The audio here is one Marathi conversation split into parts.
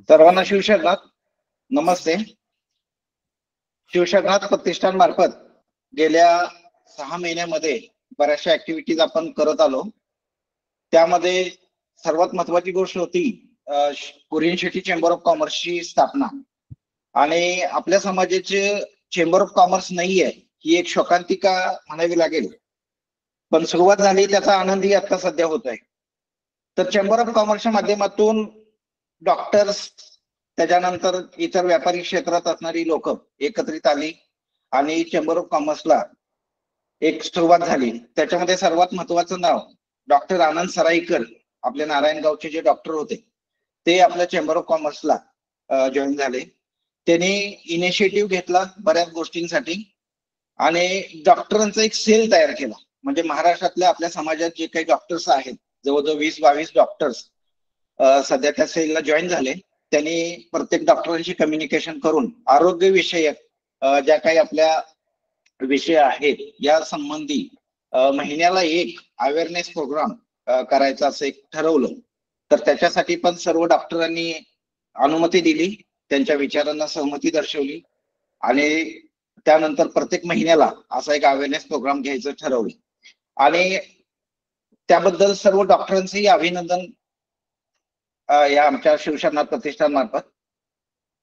सर्वांना शिवशरणात नमस्ते. शिवशरणात प्रतिष्ठान मार्फत गेल्या 6 महिन्यामध्ये बऱ्याचशा ऍक्टिव्हिटीज आपण करत आलो. त्यामध्ये सर्वात महत्वाची गोष्ट होती कुरियन शेट्टी चेंबर ऑफ कॉमर्सची स्थापना. आणि आपल्या समाजाचे चेंबर ऑफ कॉमर्स नाहीये ही एक शोकांतिका म्हणावी लागेल, पण सुरुवात झाली त्याचा आनंदही आता सध्या होत आहे. तर चेंबर ऑफ कॉमर्सच्या माध्यमातून डॉक्टर्स त्याच्यानंतर इतर व्यापारी क्षेत्रात असणारी लोक एकत्रित आली आणि चेंबर ऑफ कॉमर्सला एक सुरुवात झाली. त्याच्यामध्ये सर्वात महत्वाचं नाव डॉक्टर आनंद सराईकर, आपले नारायणगावचे जे डॉक्टर होते ते आपल्या चेंबर ऑफ कॉमर्सला जॉईन झाले. त्यांनी इनिशिएटिव्ह घेतला बऱ्याच गोष्टींसाठी आणि डॉक्टरांचा एक सेल तयार केला. म्हणजे महाराष्ट्रातल्या आपल्या समाजात जे काही डॉक्टर्स आहेत, जवळजवळ 20-22 डॉक्टर्स सध्या त्या सेलला जॉईन झाले. त्यांनी प्रत्येक डॉक्टरांशी कम्युनिकेशन करून आरोग्य विषयक ज्या काही आपल्या विषय आहेत या संबंधी महिन्याला एक अवेअरनेस प्रोग्राम करायचा असं एक ठरवलं. तर त्याच्यासाठी पण सर्व डॉक्टरांनी अनुमती दिली, त्यांच्या विचारांना सहमती दर्शवली आणि त्यानंतर प्रत्येक महिन्याला असा एक अवेअरनेस प्रोग्राम घ्यायचं ठरवलं. आणि त्याबद्दल सर्व डॉक्टरांचंही अभिनंदन या आमच्या शिवशरणात प्रतिष्ठान मार्फत.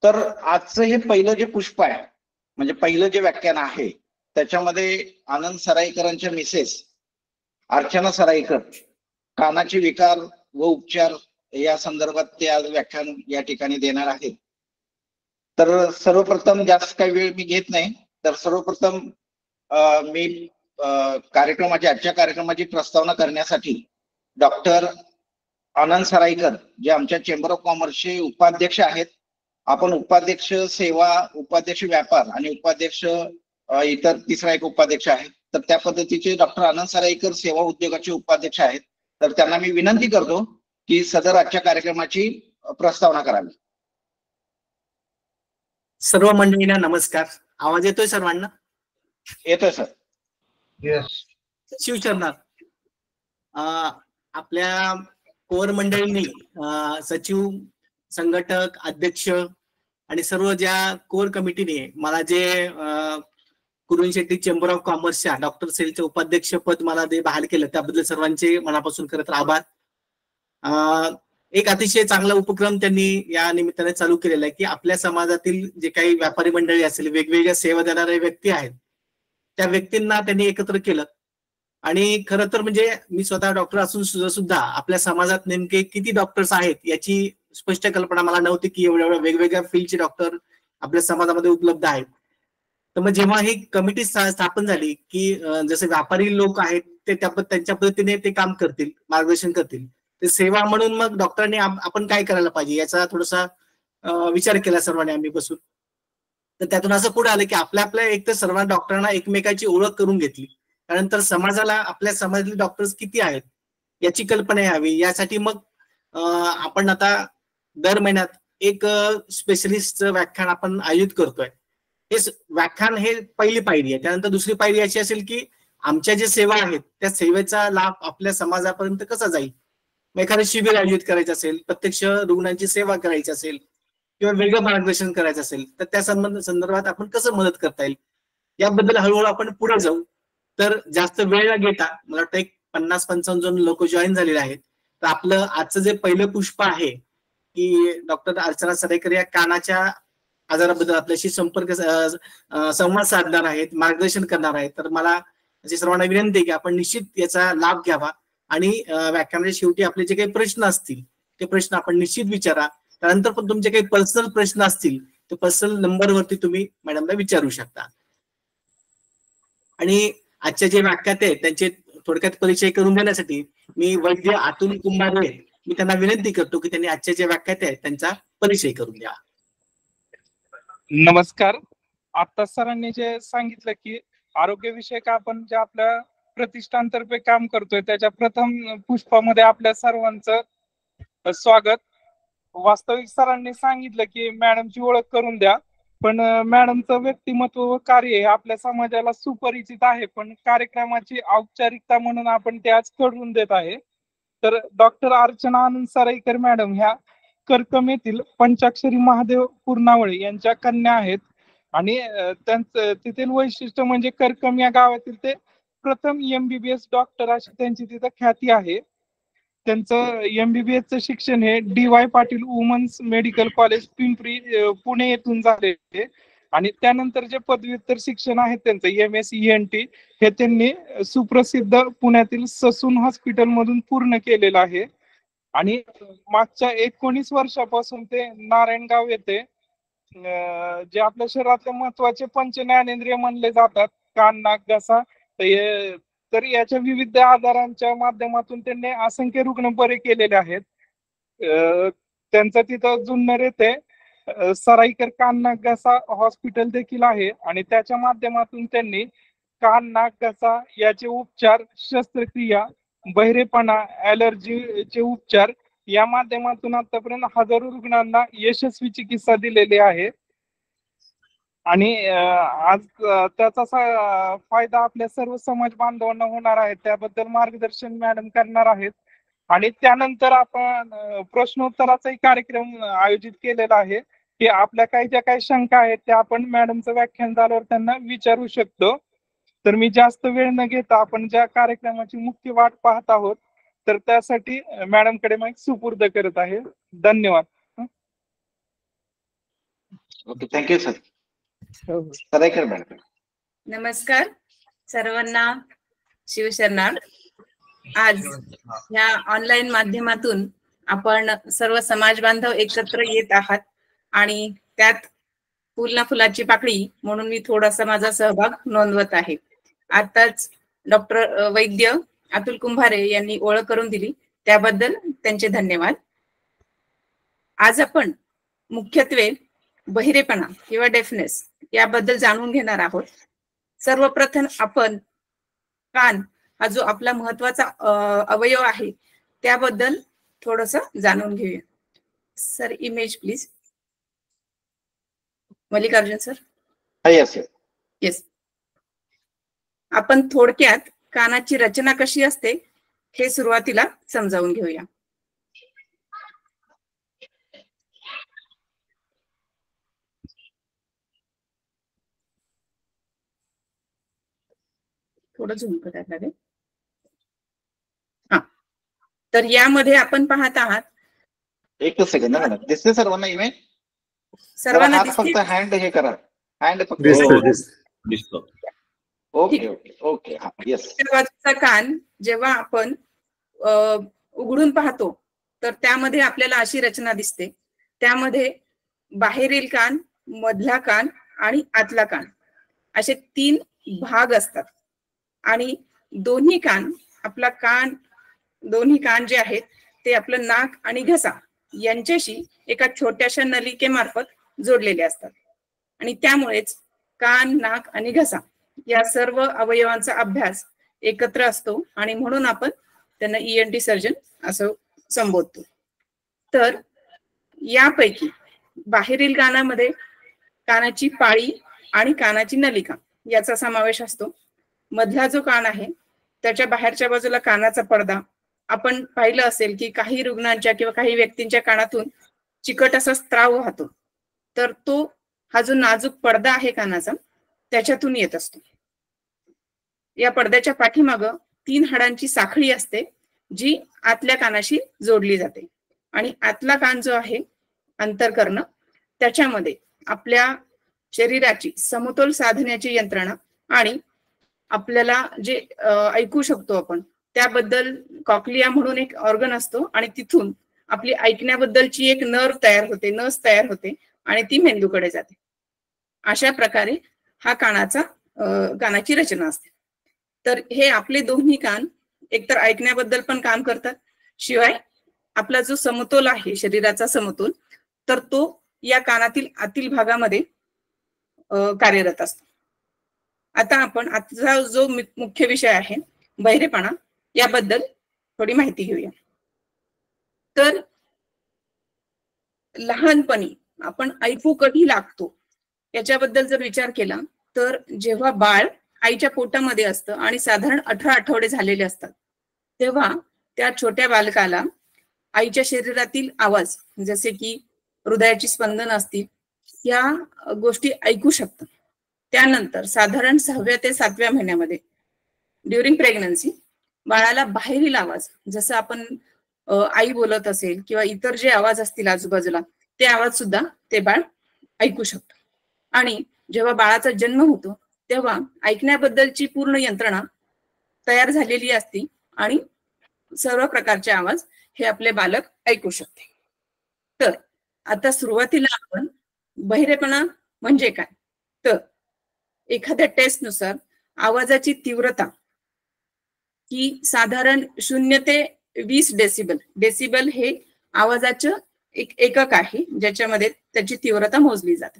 तर आजचं हे पहिलं जे पुष्प आहे, म्हणजे पहिलं जे व्याख्यान आहे, त्याच्यामध्ये आनंद सराईकरांच्या मिसेस अर्चना सराईकर कानाचे विकार व उपचार या संदर्भात ते आज व्याख्यान या ठिकाणी देणार आहेत. तर सर्वप्रथम जास्त काही वेळ मी घेत नाही. तर सर्वप्रथम मी आजच्या कार्यक्रमाची प्रस्तावना करण्यासाठी डॉक्टर आनंद सराईकर जे आमच्या चेंबर ऑफ कॉमर्सचे उपाध्यक्ष आहेत. आपण उपाध्यक्ष सेवा, उपाध्यक्ष व्यापार आणि उपाध्यक्ष इतर तिसरा एक उपाध्यक्ष आहे. तर त्या पद्धतीचे डॉक्टर आनंद सराईकर सेवा उद्योगाचे उपाध्यक्ष आहेत. तर त्यांना मी विनंती करतो की सदर आजच्या कार्यक्रमाची प्रस्तावना करावी. सर्व मंडळींना नमस्कार. आवाज येतोय सर्वांना? येतोय सर. शिवशरणात आपल्या कोर मंडळींनी सचिव, संघटक, अध्यक्ष आणि सर्व ज्या कोर कमिटीने मला जे कुरियन शेट्टी चेंबर ऑफ कॉमर्सच्या डॉक्टर सेलचे उपाध्यक्ष पद मला ते बहाल केलं त्याबद्दल सर्वांचे मनापासून खरं तर आभार. एक अतिशय चांगला उपक्रम त्यांनी या निमित्ताने चालू केलेला आहे की आपल्या समाजातील जे काही व्यापारी मंडळी असेल, वेगवेगळ्या सेवा देणारे व्यक्ती आहेत, त्या व्यक्तींना त्यांनी एकत्र केलं. आणि खरं तर म्हणजे मी स्वतः डॉक्टर असून सुद्धा आपल्या समाजात नेमके किती डॉक्टर्स आहेत याची स्पष्ट कल्पना मला नव्हती की एवढ्या वेगवेगळ्या फील्डचे डॉक्टर आपल्या समाजामध्ये उपलब्ध आहेत. तर मग जेव्हा ही कमिटी स्थापन झाली की जसे व्यापारी लोक आहेत ते त्यांच्या पद्धतीने ते काम करतील, मार्गदर्शन करतील, ते सेवा म्हणून मग डॉक्टरांनी आपण काय करायला पाहिजे याचा थोडासा विचार केला सर्वांनी आम्ही बसून. तर त्यातून असं पुढे आलं की आपल्या एक तर सर्व डॉक्टरांना एकमेकाची ओळख करून घेतली. त्यानंतर समाजाला आपल्या समाजातले डॉक्टर्स किती आहेत याची कल्पना यावी, यासाठी मग आपण आता दर महिन्यात एक स्पेशलिस्ट व्याख्यान आपण आयोजित करतोय. हे व्याख्यान हे पहिली पायरी आहे. त्यानंतर दुसरी पायरी अशी असेल की आमच्या जे सेवा आहेत त्या सेवेचा लाभ आपल्या समाजापर्यंत कसा जाईल. एखादं शिबिर आयोजित करायचं असेल, प्रत्यक्ष रुग्णांची सेवा करायची असेल किंवा वेगळं मार्गदर्शन करायचं असेल तर त्या संदर्भात आपण कसं मदत करता येईल याबद्दल हळूहळू आपण पुढे जाऊ. तर जास्त वेळ न घेता मला वाटतं एक 50-55 जण लोक जॉईन झालेले आहेत. तर आपलं आजचं जे पहिलं पुष्प आहे की डॉक्टर अर्चना सराईकर या कानाच्या आजाराबद्दल आपल्याशी संवाद साधणार आहेत, मार्गदर्शन करणार आहेत. तर मला अशी सर्वांना विनंती आहे की आपण निश्चित याचा लाभ घ्यावा आणि व्याख्यानाच्या शेवटी आपले जे काही प्रश्न असतील ते प्रश्न आपण निश्चित विचारा. त्यानंतर पण तुमचे काही पर्सनल प्रश्न असतील ते पर्सनल नंबरवरती तुम्ही मॅडमला विचारू शकता. आणि आजच्या जे व्याख्याते आहेत त्यांचे थोडक्यात परिचय करून देण्यासाठी मी वैद्य अतुल कुंभारे मी त्यांना विनंती करतो की त्यांनी आजच्या जे व्याख्याते आहेत त्यांचा परिचय करून द्या. नमस्कार. आता सरांनी जे सांगितलं की आरोग्यविषयक आपण जे आपल्या प्रतिष्ठानतर्फे काम करतोय त्याच्या प्रथम पुष्पामध्ये आपल्या सर्वांचं स्वागत. वास्तविक सरांनी सांगितलं की मॅडमची ओळख करून द्या, पण मॅडमचं व्यक्तिमत्व व कार्य आपल्या समाजाला सुपरिचित आहे, पण कार्यक्रमाची औपचारिकता म्हणून आपण ते आज करून देत आहे. तर डॉक्टर अर्चना आनंद सराईकर मॅडम ह्या करकम येथील पंचाक्षरी महादेव पूर्णावळे यांच्या कन्या आहेत. आणि त्यांचं तिथील वैशिष्ट्य म्हणजे करकम या गावातील ते प्रथम MBBS डॉक्टर अशी त्यांची तिथं ख्याती आहे. त्यांचं MBBS चं शिक्षण हे DY Patil women's medical college Pimpri Pune येथून झाले. आणि त्यानंतर जे पदव्युत्तर शिक्षण आहे त्यांचं MS ENT हे त्यांनी सुप्रसिद्ध पुण्यातील ससून हॉस्पिटल मधून पूर्ण केलेलं आहे. आणि मागच्या 19 वर्षापासून ते नारायणगाव येथे जे आपल्या शरीरातले महत्वाचे पंच ज्ञानेंद्रिय म्हणले जातात, कान, नाक, घसा, तर याच्या विविध आजारांच्या माध्यमातून त्यांनी असंख्य रुग्ण बरे केलेले आहेत. त्यांचं तिथं जुन्नर येथे सराईकर कान, नाक, घसा हॉस्पिटल देखील आहे. आणि त्याच्या माध्यमातून त्यांनी कान, नाक, घसा याचे उपचार, शस्त्रक्रिया, बहिरेपणा, ॲलर्जीचे उपचार या माध्यमातून आतापर्यंत हजारो रुग्णांना यशस्वी चिकित्सा दिलेली आहे. आणि आज त्याचा फायदा आपल्या सर्व समाज बांधवांना होणार आहे. त्याबद्दल मार्गदर्शन मॅडम करणार आहेत. आणि त्यानंतर आपण प्रश्नोत्तराचाही कार्यक्रम आयोजित केलेला आहे की आपल्या ज्या काही शंका आहेत त्या आपण मॅडमचं व्याख्यान झाल्यावर त्यांना विचारू शकतो. तर मी जास्त वेळ न घेता आपण ज्या कार्यक्रमाची मुख्य वाट पाहत आहोत तर त्यासाठी मॅडमकडे माईक सुपूर्द करत आहे. धन्यवाद. Okay, thank you sir. Saraikar madam. नमस्कार सर्वांना, शिवशरणार्थ. आज ह्या ऑनलाईन माध्यमातून आपण सर्व समाज बांधव एकत्र येत आहात आणि त्यात फुल ना फुलाची पाकळी म्हणून मी थोडासा माझा सहभाग नोंदवत आहे. आताच डॉक्टर वैद्य अतुल कुंभारे यांनी ओळख करून दिली, त्याबद्दल त्यांचे धन्यवाद. आज आपण मुख्यत्वे बहिरेपणा किंवा डेफनेस याबद्दल जाणून घेणार आहोत. सर्वप्रथम आपण कान हा जो आपला महत्वाचा अवयव आहे त्याबद्दल थोडस जाणून घेऊया. Sir image please. Mallikarjun sir. Yes yes. आपण थोडक्यात कानाची रचना कशी असते हे सुरुवातीला समजावून घेऊया. थोडं झूम करायला लागेल. हा, तर यामध्ये आपण पाहत आहात. एकच सेकंद मॅडम, दिसते सर्वांना इमेज? सर्वांना फक्त हँड हे करा, हँड फक्त दिसतो. Okay okay okay. येस. बाजूचा कान जेव्हा आपण उघडून पाहतो तर त्यामध्ये आपल्याला अशी रचना दिसते. त्यामध्ये बाहेरील कान, मधला कान आणि आतला कान असे 3 भाग असतात. आणि दोन्ही कान जे आहेत ते आपलं नाक आणि घसा यांच्याशी एका छोट्याशा नलिकेमार्फत जोडलेले असतात. आणि त्यामुळेच कान, नाक आणि घसा या सर्व अवयवांचा अभ्यास एकत्र असतो आणि म्हणून आपण त्यांना ENT सर्जन असं संबोधतो. तर यापैकी बाहेरील कानामध्ये कानाची पाळी आणि कानाची नलिका याचा समावेश असतो. मधला जो कान आहे त्याच्या बाहेरच्या बाजूला कानाचा पडदा. आपण पाहिलं असेल की काही रुग्णांच्या किंवा काही व्यक्तींच्या कानातून चिकट असा स्त्राव वाहतो, तर तो हा जो नाजूक पडदा आहे कानाचा त्याच्यातून येत असतो. या पडद्याच्या पाठीमागं 3 हाडांची साखळी असते जी आतल्या कानाशी जोडली जाते. आणि आतला कान जो आहे अंतर्कर्ण, त्याच्यामध्ये आपल्या शरीराची समतोल साधण्याची यंत्रणा आणि आपल्याला जे ऐकू शकतो आपण त्याबद्दल कॉक्लिया म्हणून एक ऑर्गन असतो आणि तिथून आपली ऐकण्याबद्दलची एक नस तयार होते आणि ती मेंदूकडे जाते. अशा प्रकारे हा कानाची रचना असते. तर हे आपले दोन्ही कान एकतर ऐकण्याबद्दल पण काम करतात, शिवाय आपला जो समतोल आहे शरीराचा समतोल तर तो या कानातील आतील भागामध्ये कार्यरत असतो. आता आपण आजचा जो मुख्य विषय आहे बहिरेपणा याबद्दल थोडी माहिती घेऊया. तर लहानपणी आपण ऐकू कधी लागतो याच्याबद्दल जर विचार केला तर जेव्हा बाळ आईच्या पोटामध्ये असतं आणि साधारण 18 आठवडे झालेले असतात तेव्हा त्या छोट्या बालकाला आईच्या शरीरातील आवाज जसे की हृदयाची स्पंदन असतील या गोष्टी ऐकू शकतं. त्यानंतर साधारण 6व्या ते 7व्या महिन्यामध्ये ड्युरिंग प्रेग्नन्सी बाळाला बाहेरील आवाज जसं आपण आई बोलत असेल किंवा इतर जे आवाज असतील आजूबाजूला ते आवाज सुद्धा ते बाळ ऐकू शकतं. आणि जेव्हा बाळाचा जन्म होतो तेव्हा ऐकण्याबद्दलची पूर्ण यंत्रणा तयार झालेली असते आणि सर्व प्रकारचे आवाज हे आपले बालक ऐकू शकते. तर आता सुरुवातीला आपण बहिरेपणा म्हणजे काय, तर एखाद्या टेस्टनुसार आवाजाची तीव्रता ही साधारण 0 ते 20 डेसिबल. डेसिबल हे आवाजाचं एक एकक आहे ज्याच्यामध्ये त्याची तीव्रता मोजली जाते.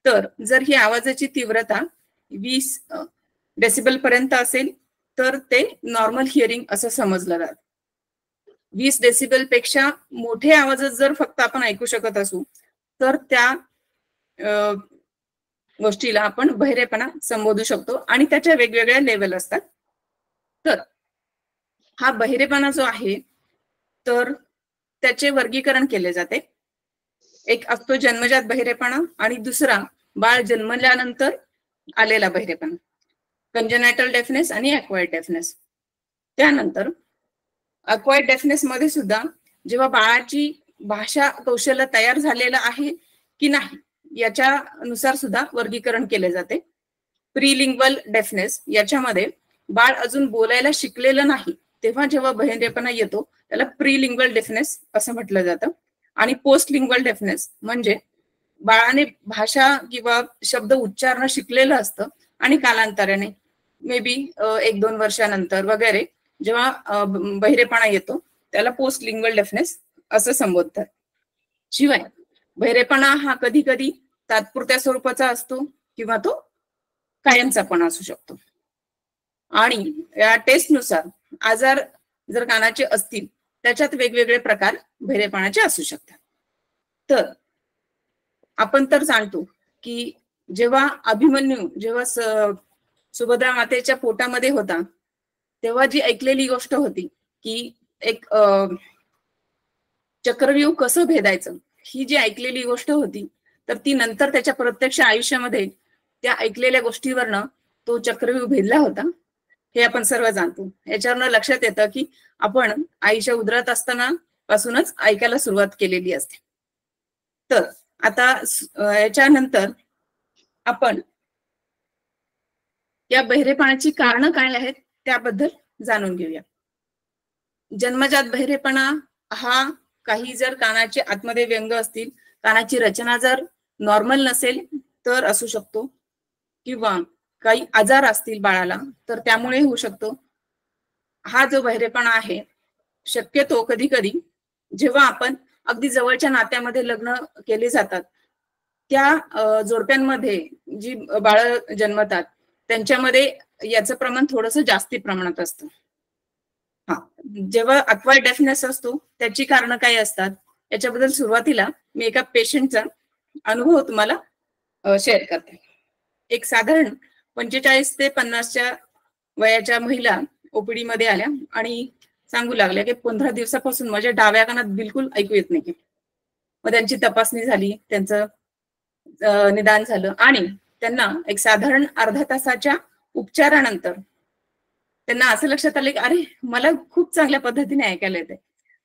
तर जर ही आवाजाची तीव्रता 20 डेसिबल पर्यंत असेल तर ते नॉर्मल हिअरिंग असं समजलं जातं. 20 डेसिबल पेक्षा मोठे आवाज जर फक्त आपण ऐकू शकत असू तर त्या गोष्टीला आपण बहिरेपणा संबोधू शकतो आणि त्याच्या वेगवेगळ्या लेवल असतात. तर हा बहिरेपणा जो आहे तर त्याचे वर्गीकरण केले जाते. एक असतो जन्मजात बहिरेपणा आणि दुसरा बाळ जन्मल्यानंतर आलेला बहिरेपणा, कंजेनायटल डेफनेस आणि अक्वायर्ड डेफनेस. त्यानंतर अक्वायर्ड डेफनेस मध्ये सुद्धा जेव्हा बाळाची भाषा कौशल्य तयार झालेलं आहे की नाही याच्यानुसार सुद्धा वर्गीकरण केले जाते. प्रीलिंग्वल डेफनेस याच्यामध्ये बाळ अजून बोलायला शिकलेलं नाही तेव्हा जेव्हा बहिरेपणा येतो त्याला प्रीलिंग्वल डेफनेस असं म्हटलं जातं. आणि पोस्ट लिंग्वल डेफनेस म्हणजे बाळाने भाषा किंवा शब्द उच्चारणं शिकलेलं असतं आणि कालांतराने मे बी 1-2 वर्षानंतर वगैरे जेव्हा बहिरेपणा येतो त्याला पोस्ट लिंग्वल डेफनेस असं संबोधतात. शिवाय बहिरेपणा हा कधी कधी तात्पुरत्या स्वरूपाचा असतो किंवा तो कायमचा पण असू शकतो. आणि या टेस्टनुसार आजार जर कानाचे असतील त्याच्यात वेगवेगळे प्रकार बहिरेपणाचे असू शकतात. तर आपण तर जाणतो की जेव्हा अभिमन्यू जेव्हा सुभद्रा मातेच्या पोटामध्ये होता तेव्हा जी ऐकलेली गोष्ट होती की एक चक्रव्यूह कसं भेदायचं ही जी ऐकलेली गोष्ट होती तर ती नंतर त्याच्या प्रत्यक्ष आयुष्यामध्ये त्या ऐकलेल्या गोष्टीवरनं तो चक्रव्यूह भेदला होता हे आपण सर्व जाणतो. याच्यावरनं लक्षात येतं की आपण आईच्या उदरात असताना पासूनच ऐकायला सुरुवात केलेली असते. तर आता याच्यानंतर आपण या बहिरेपणाची कारणं काय आहेत त्याबद्दल जाणून घेऊया. जन्मजात बहिरेपणा हा काही जर कानाचे आतमध्ये व्यंग असतील, कानाची रचना जर नॉर्मल नसेल तर असू शकतो किंवा काही आजार असतील बाळाला तर त्यामुळे होऊ शकतो. हा जो बहिरेपणा आहे शक्यतो कधी कधी जेव्हा आपण अगदी जवळच्या नात्यामध्ये लग्न केले जातात त्या जोडप्यांमध्ये जी बाळ जन्मतात त्यांच्यामध्ये याचं प्रमाण थोडंसं जास्ती प्रमाणात असतं. हा जेव्हा अक्वायर्ड डेफनेस असतो त्याची कारणं काय असतात याच्याबद्दल सुरुवातीला मी एका पेशंटचा अनुभव तुम्हाला शेअर करते. एक साधारण 45 ते 50च्या वयाच्या महिला ओपीडी मध्ये आल्या आणि सांगू लागल्या की 15 दिवसापासून माझ्या डाव्या कानात बिलकुल ऐकू येत नाही. मग त्यांची तपासणी झाली, त्यांचं निदान झालं आणि त्यांना एक साधारण अर्ध्या तासाच्या उपचारानंतर त्यांना असं लक्षात आलं की अरे मला खूप चांगल्या पद्धतीने ऐकायला येते.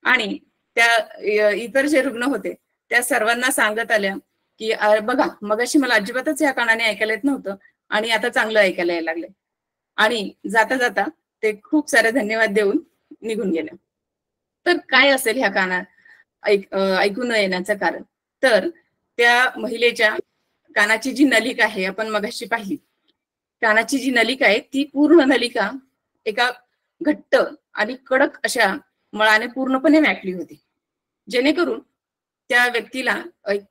आणि त्या इतर जे रुग्ण होते त्या सर्वांना सांगत आल्या की बघा मगाशी मला अजिबातच या कानाने ऐकायला येत नव्हतं आणि आता चांगलं ऐकायला यायला लागले. आणि जाता जाता ते खूप सारे धन्यवाद देऊन निघून गेले. तर काय असेल ह्या कानात ऐकू न येण्याचं कारण, तर त्या महिलेच्या कानाची जी नलिका आहे आपण मगाशी पाहिली, कानाची जी नलिका आहे ती पूर्ण नलिका एका घट्ट आणि कडक अशा मळाने पूर्णपणे व्यापली होती, जेणेकरून त्या व्यक्तीला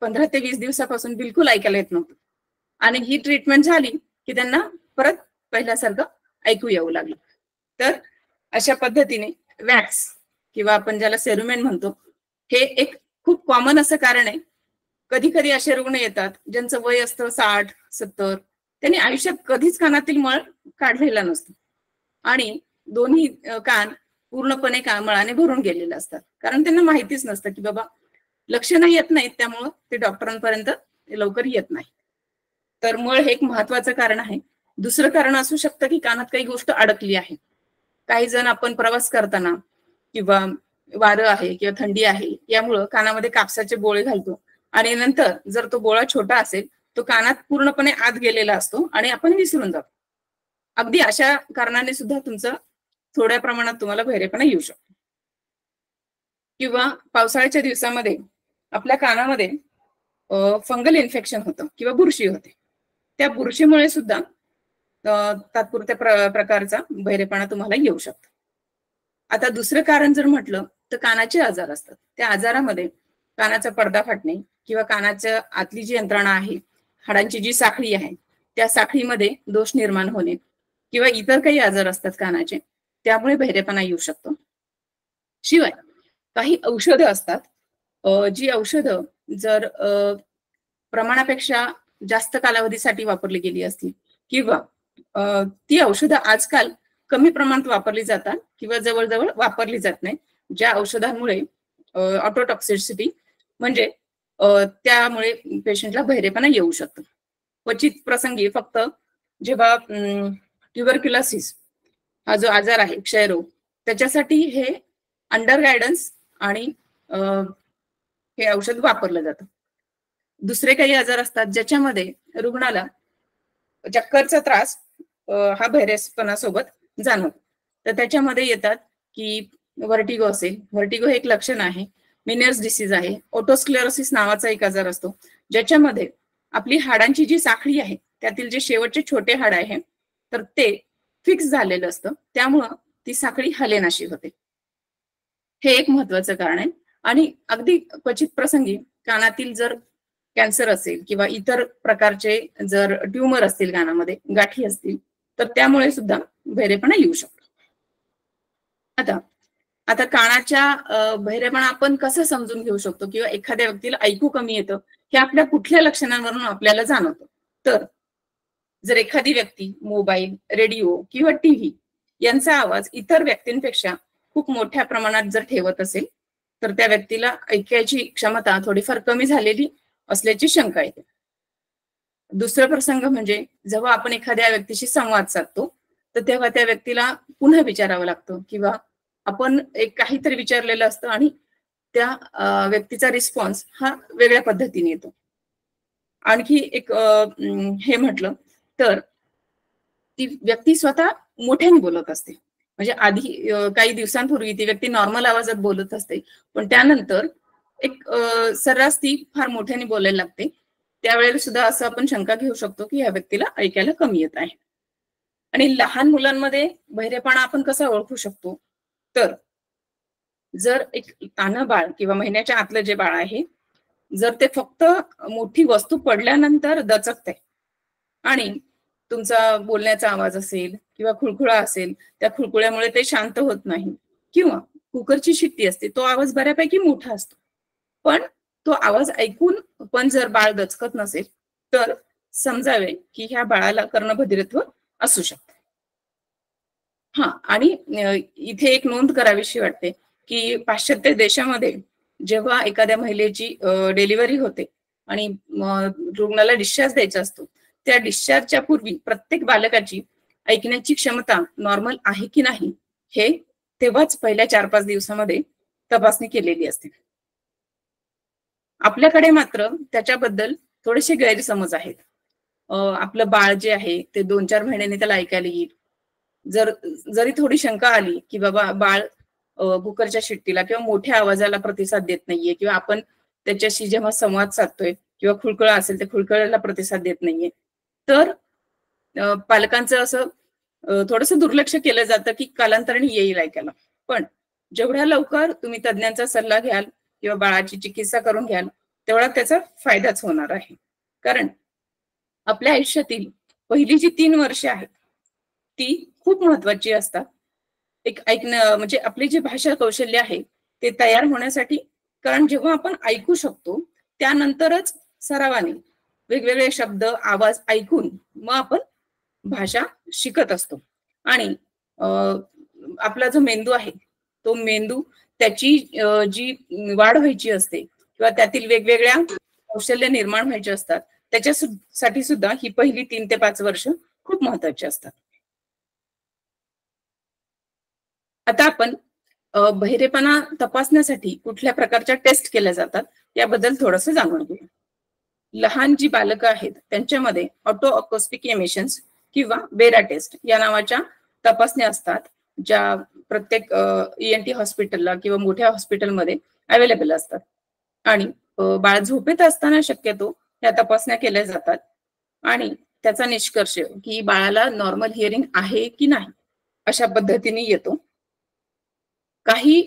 15 ते 20 दिवसापासून बिलकुल ऐकायला येत नव्हतं. आणि ही ट्रीटमेंट झाली की त्यांना परत पहिल्यासारखं ऐकू येऊ लागलं. तर अशा पद्धतीने वॅक्स किंवा आपण ज्याला सेरुमेन म्हणतो हे एक खूप कॉमन असं कारण आहे. कधी कधी असे रुग्ण येतात ज्यांचं वय असतं 60-70, त्यांनी आयुष्यात कधीच कानातील मळ काढलेला नसतो आणि दोन्ही कान पूर्णपणे मळाने भरून गेलेले असतात, कारण त्यांना माहितीच नसतं की बाबा लक्षणं येत नाहीत, त्यामुळं ते डॉक्टरांपर्यंत लवकर येत नाही. तर मळ हे एक महत्वाचं कारण आहे. दुसरं कारण असू शकतं की कानात काही गोष्ट अडकली आहे. काही जण आपण प्रवास करताना किंवा वारं आहे किंवा थंडी आहे यामुळं कानामध्ये कापसाचे बोळे घालतो आणि नंतर जर तो बोळा छोटा असेल तो कानात पूर्णपणे आत गेलेला असतो आणि आपण विसरून जातो. अगदी अशा कारणाने सुद्धा तुमचं थोड्या प्रमाणात तुम्हाला बहिरेपणा येऊ शकतो. किंवा पावसाळ्याच्या दिवसामध्ये आपल्या कानामध्ये फंगल इन्फेक्शन होतं किंवा बुरशी होते. त्या बुरशीमुळे सुद्धा तात्पुरत्या प्रकारचा बहिरेपणा तुम्हाला येऊ शकतो. आता दुसरं कारण जर म्हटलं तर कानाचे आजार असतात. त्या आजारामध्ये कानाचा पडदा फाटणे किंवा कानाच्या आतली जी यंत्रणा आहे, हाडांची जी साखळी आहे, त्या साखळीमध्ये दोष निर्माण होणे किंवा इतर काही आजार असतात कानाचे, त्यामुळे बहिरेपणा येऊ शकतो. शिवाय काही औषधं असतात, जी औषधं जर प्रमाणापेक्षा जास्त कालावधीसाठी वापरली गेली असतील किंवा ती औषधं आजकाल कमी प्रमाणात वापरली जातात किंवा जवळजवळ वापरली जात नाही, ज्या औषधांमुळे ऑटोटॉक्सिसिटी म्हणजे त्यामुळे पेशंटला बहिरेपणा येऊ शकतो. क्वचित प्रसंगी फक्त जेव्हा ट्युबरक्युलोसिस हा जो आजार आहे, क्षयरोग, त्याच्यासाठी हे अंडर गायडन्स आणि हे औषध वापरलं जातं. दुसरे काही आजार असतात ज्याच्यामध्ये रुग्णाला चक्करचा त्रास हा बहिरेपणासोबत जाणवतो. तर त्याच्यामध्ये येतात की व्हर्टिगो असेल, व्हर्टिगो हे एक लक्षण आहे. मेनियर्स डिसीज आहे. ओटोस्क्लेरोसिस नावाचा एक आजार असतो, ज्याच्यामध्ये आपली हाडांची जी साखळी आहे त्यातील जे शेवटचे छोटे हाड आहे तर ते फिक्स झालेलं असतं, त्यामुळं ती साखळी हलेनाशी होते. हे एक महत्वाचं कारण आहे. आणि अगदी क्वचित प्रसंगी कानातील जर कॅन्सर असेल किंवा इतर प्रकारचे जर ट्यूमर असतील, कानामध्ये गाठी असतील, तर त्यामुळे सुद्धा बहिरेपणा येऊ शकतो. आता कानाच्या बहिरेपणा आपण कसं समजून घेऊ शकतो किंवा एखाद्या व्यक्तीला ऐकू कमी येतं हे आपल्या कुठल्या लक्षणांवरून आपल्याला जाणवतं. तर जर एखादी व्यक्ती मोबाईल, रेडिओ किंवा टीव्ही यांचा आवाज इतर व्यक्तींपेक्षा खूप मोठ्या प्रमाणात जर ठेवत असेल तर त्या व्यक्तीला ऐकायची क्षमता थोडीफार कमी झालेली असल्याची शंका येते. दुसरा प्रसंग म्हणजे जेव्हा आपण एखाद्या व्यक्तीशी संवाद साधतो तर तेव्हा त्या व्यक्तीला पुन्हा विचारावं लागतं किंवा आपण एक काहीतरी विचारलेलं असतं आणि त्या व्यक्तीचा रिस्पॉन्स हा वेगळ्या पद्धतीने येतो. आणखी एक हे म्हटलं तर ती व्यक्ती स्वतः मोठ्याने बोलत असते. म्हणजे आधी काही दिवसांपूर्वी ती व्यक्ती नॉर्मल आवाजात बोलत असते, पण त्यानंतर एक सर्रास ती फार मोठ्याने बोलायला लागते. त्यावेळेला सुद्धा असं आपण शंका घेऊ शकतो की या व्यक्तीला ऐकायला कमी येत आहे. आणि लहान मुलांमध्ये बहिरेपणा आपण कसा ओळखू शकतो तर जर एक तान्हं बाळ किंवा महिन्याच्या आतलं जे बाळ आहे, जर ते फक्त मोठी वस्तू पडल्यानंतर दचकते आणि तुमचा बोलण्याचा आवाज असेल किंवा खुळखुळा असेल, त्या खुळखुळ्यामुळे ते शांत होत नाही किंवा कुकरची शिट्टी असते, तो आवाज बऱ्यापैकी मोठा असतो, पण तो आवाज ऐकून पण जर बाळ दचकत नसेल तर समजावे की ह्या बाळाला कर्णबधिरत्व असू शकते. आणि इथे एक नोंद करावीशी वाटते की पाश्चात्य देशामध्ये जेव्हा एखाद्या महिलेची डिलिव्हरी होते आणि रुग्णाला डिस्चार्ज द्यायचा असतो, त्या डिस्चार्जच्या पूर्वी प्रत्येक बालकाची ऐकण्याची क्षमता नॉर्मल आहे की नाही हे तेव्हाच पहिल्या 4-5 दिवसामध्ये तपासणी केलेली असते. आपल्याकडे मात्र त्याच्याबद्दल थोडेसे गैरसमज आहेत. आपलं बाळ जे आहे ते 2-4 महिन्यांनी त्याला ऐकायला येईल. जरी थोडी शंका आली की बाबा बाळ कुकरच्या शिट्टीला किंवा मोठ्या आवाजाला प्रतिसाद देत नाहीये किंवा आपण त्याच्याशी जेव्हा संवाद साधतोय किंवा खुळखुळा असेल तर खुळखुळ्याला प्रतिसाद देत नाहीये, तर पालकांचं असं थोडंसं दुर्लक्ष केलं जातं की कालांतराने येईल ऐकायला. पण जेवढ्या लवकर तुम्ही तज्ञांचा सल्ला घ्याल किंवा बाळाची चिकित्सा करून घ्याल तेवढा त्याचा फायदाच होणार आहे. कारण आपल्या आयुष्यातील पहिली जी 3 वर्षे आहेत ती खूप महत्वाची असतात. एक ऐकणं म्हणजे आपली जी भाषा कौशल्य आहे ते तयार होण्यासाठी, कारण जेव्हा आपण ऐकू शकतो त्यानंतरच सरावाने वेगवेगळे शब्द, आवाज ऐकून मग आपण भाषा शिकत असतो. आणि आपला जो मेंदू आहे तो मेंदू त्याची जी वाढ व्हायची असते किंवा त्यातील वेगवेगळ्या कौशल्य निर्माण व्हायचे असतात, त्याच्यासाठी सुद्धा ही पहिली 3 ते 5 वर्ष खूप महत्वाची असतात. आता आपण बहिरेपणा तपासण्यासाठी कुठल्या प्रकारच्या टेस्ट केल्या जातात याबद्दल थोडंसं जाणून घेऊया. लहान जी बालकं आहेत त्यांच्यामध्ये ऑटो अकोस्टिक एमिशन्स किंवा बेरा टेस्ट या नावाच्या तपासण्या असतात, ज्या प्रत्येक ENT हॉस्पिटलला किंवा मोठ्या हॉस्पिटलमध्ये अवेलेबल असतात. आणि बाळ झोपेत असताना शक्यतो या तपासण्या केल्या जातात आणि त्याचा निष्कर्ष की बाळाला नॉर्मल हिअरिंग आहे की नाही अशा पद्धतीने येतो. काही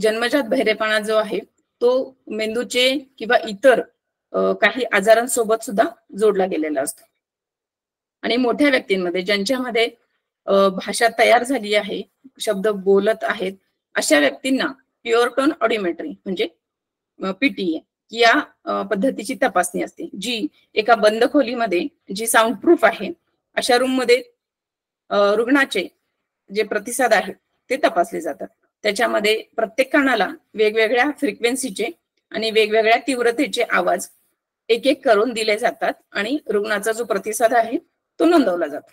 जन्मजात बहिरेपणा जो आहे तो मेंदूचे किंवा इतर काही आजारांसोबत सुद्धा जोडला गेलेला असतो. आणि मोठ्या व्यक्तींमध्ये ज्यांच्यामध्ये भाषा तयार झाली आहे, शब्द बोलत आहेत, अशा व्यक्तींना प्युअर टोन ऑडिओमेट्री म्हणजे PTA या पद्धतीची तपासणी असते, जी एका बंद खोलीमध्ये जी साऊंड प्रूफ आहे अशा रूम मध्ये रुग्णाचे जे प्रतिसाद आहेत ते तपासले जातात. त्याच्यामध्ये प्रत्येक कानाला वेगवेगळ्या फ्रिक्वेन्सीचे आणि वेगवेगळ्या तीव्रतेचे आवाज एक एक करून दिले जातात आणि रुग्णाचा जो प्रतिसाद आहे तो नोंदवला जातो.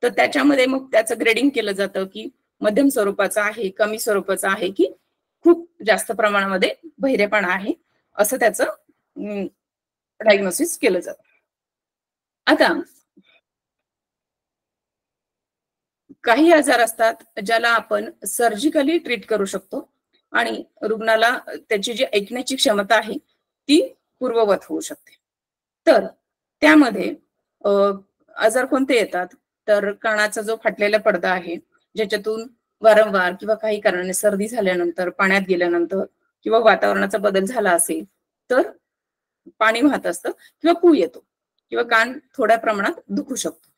तर त्याच्यामध्ये मग त्याचं ग्रेडिंग केलं जातं की मध्यम स्वरूपाचा आहे, कमी स्वरूपाचा आहे की खूप जास्त प्रमाणामध्ये बहिरेपणा आहे, असं त्याचं डायग्नोसिस केलं जातं. आता काही आजार असतात ज्याला आपण सर्जिकली ट्रीट करू शकतो आणि रुग्णाला त्याची जी ऐकण्याची क्षमता आहे ती पूर्ववत होऊ शकते. तर त्यामध्ये आजार कोणते येतात, तर कानाचा जो फाटलेला पडदा आहे, ज्याच्यातून वारंवार किंवा काही कारणाने सर्दी झाल्यानंतर, पाण्यात गेल्यानंतर किंवा वातावरणाचा बदल झाला असेल तर पाणी वाहत असतं किंवा पू येतो किंवा कान थोड्या प्रमाणात दुखू शकतो.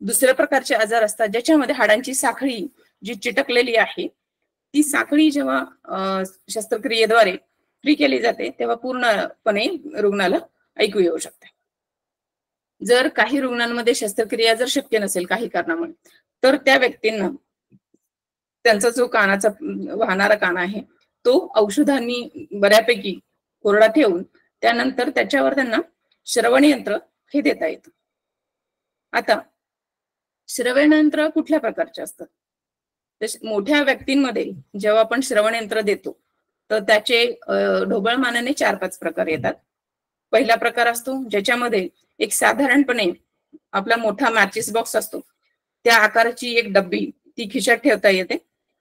दुसऱ्या प्रकारचे आजार असतात ज्याच्यामध्ये हाडांची साखळी जी चिटकलेली आहे ती साखळी जेव्हा शस्त्रक्रियेद्वारे फ्री केली जाते तेव्हा पूर्णपणे रुग्णाला ऐकू येऊ शकते. जर काही रुग्णांमध्ये शस्त्रक्रिया जर शक्य नसेल काही कारणामुळे, तर त्या व्यक्तींना त्यांचा जो कानाचा वाहणारा कान आहे तो औषधांनी बऱ्यापैकी कोरडा ठेवून त्यानंतर त्याच्यावर त्यांना श्रवण यंत्र हे देता येतं. आता श्रवण यंत्र कुठल्या प्रकारचे असतात, मोठ्या व्यक्तींमध्ये जेव्हा आपण श्रवण यंत्र देतो तर त्याचे ढोबळमानाने 4-5 प्रकार येतात. पहिला प्रकार असतो ज्याच्यामध्ये एक साधारणपणे आपला मोठा मॅचिस बॉक्स असतो, त्या आकाराची एक डब्बी ती खिशात ठेवता येते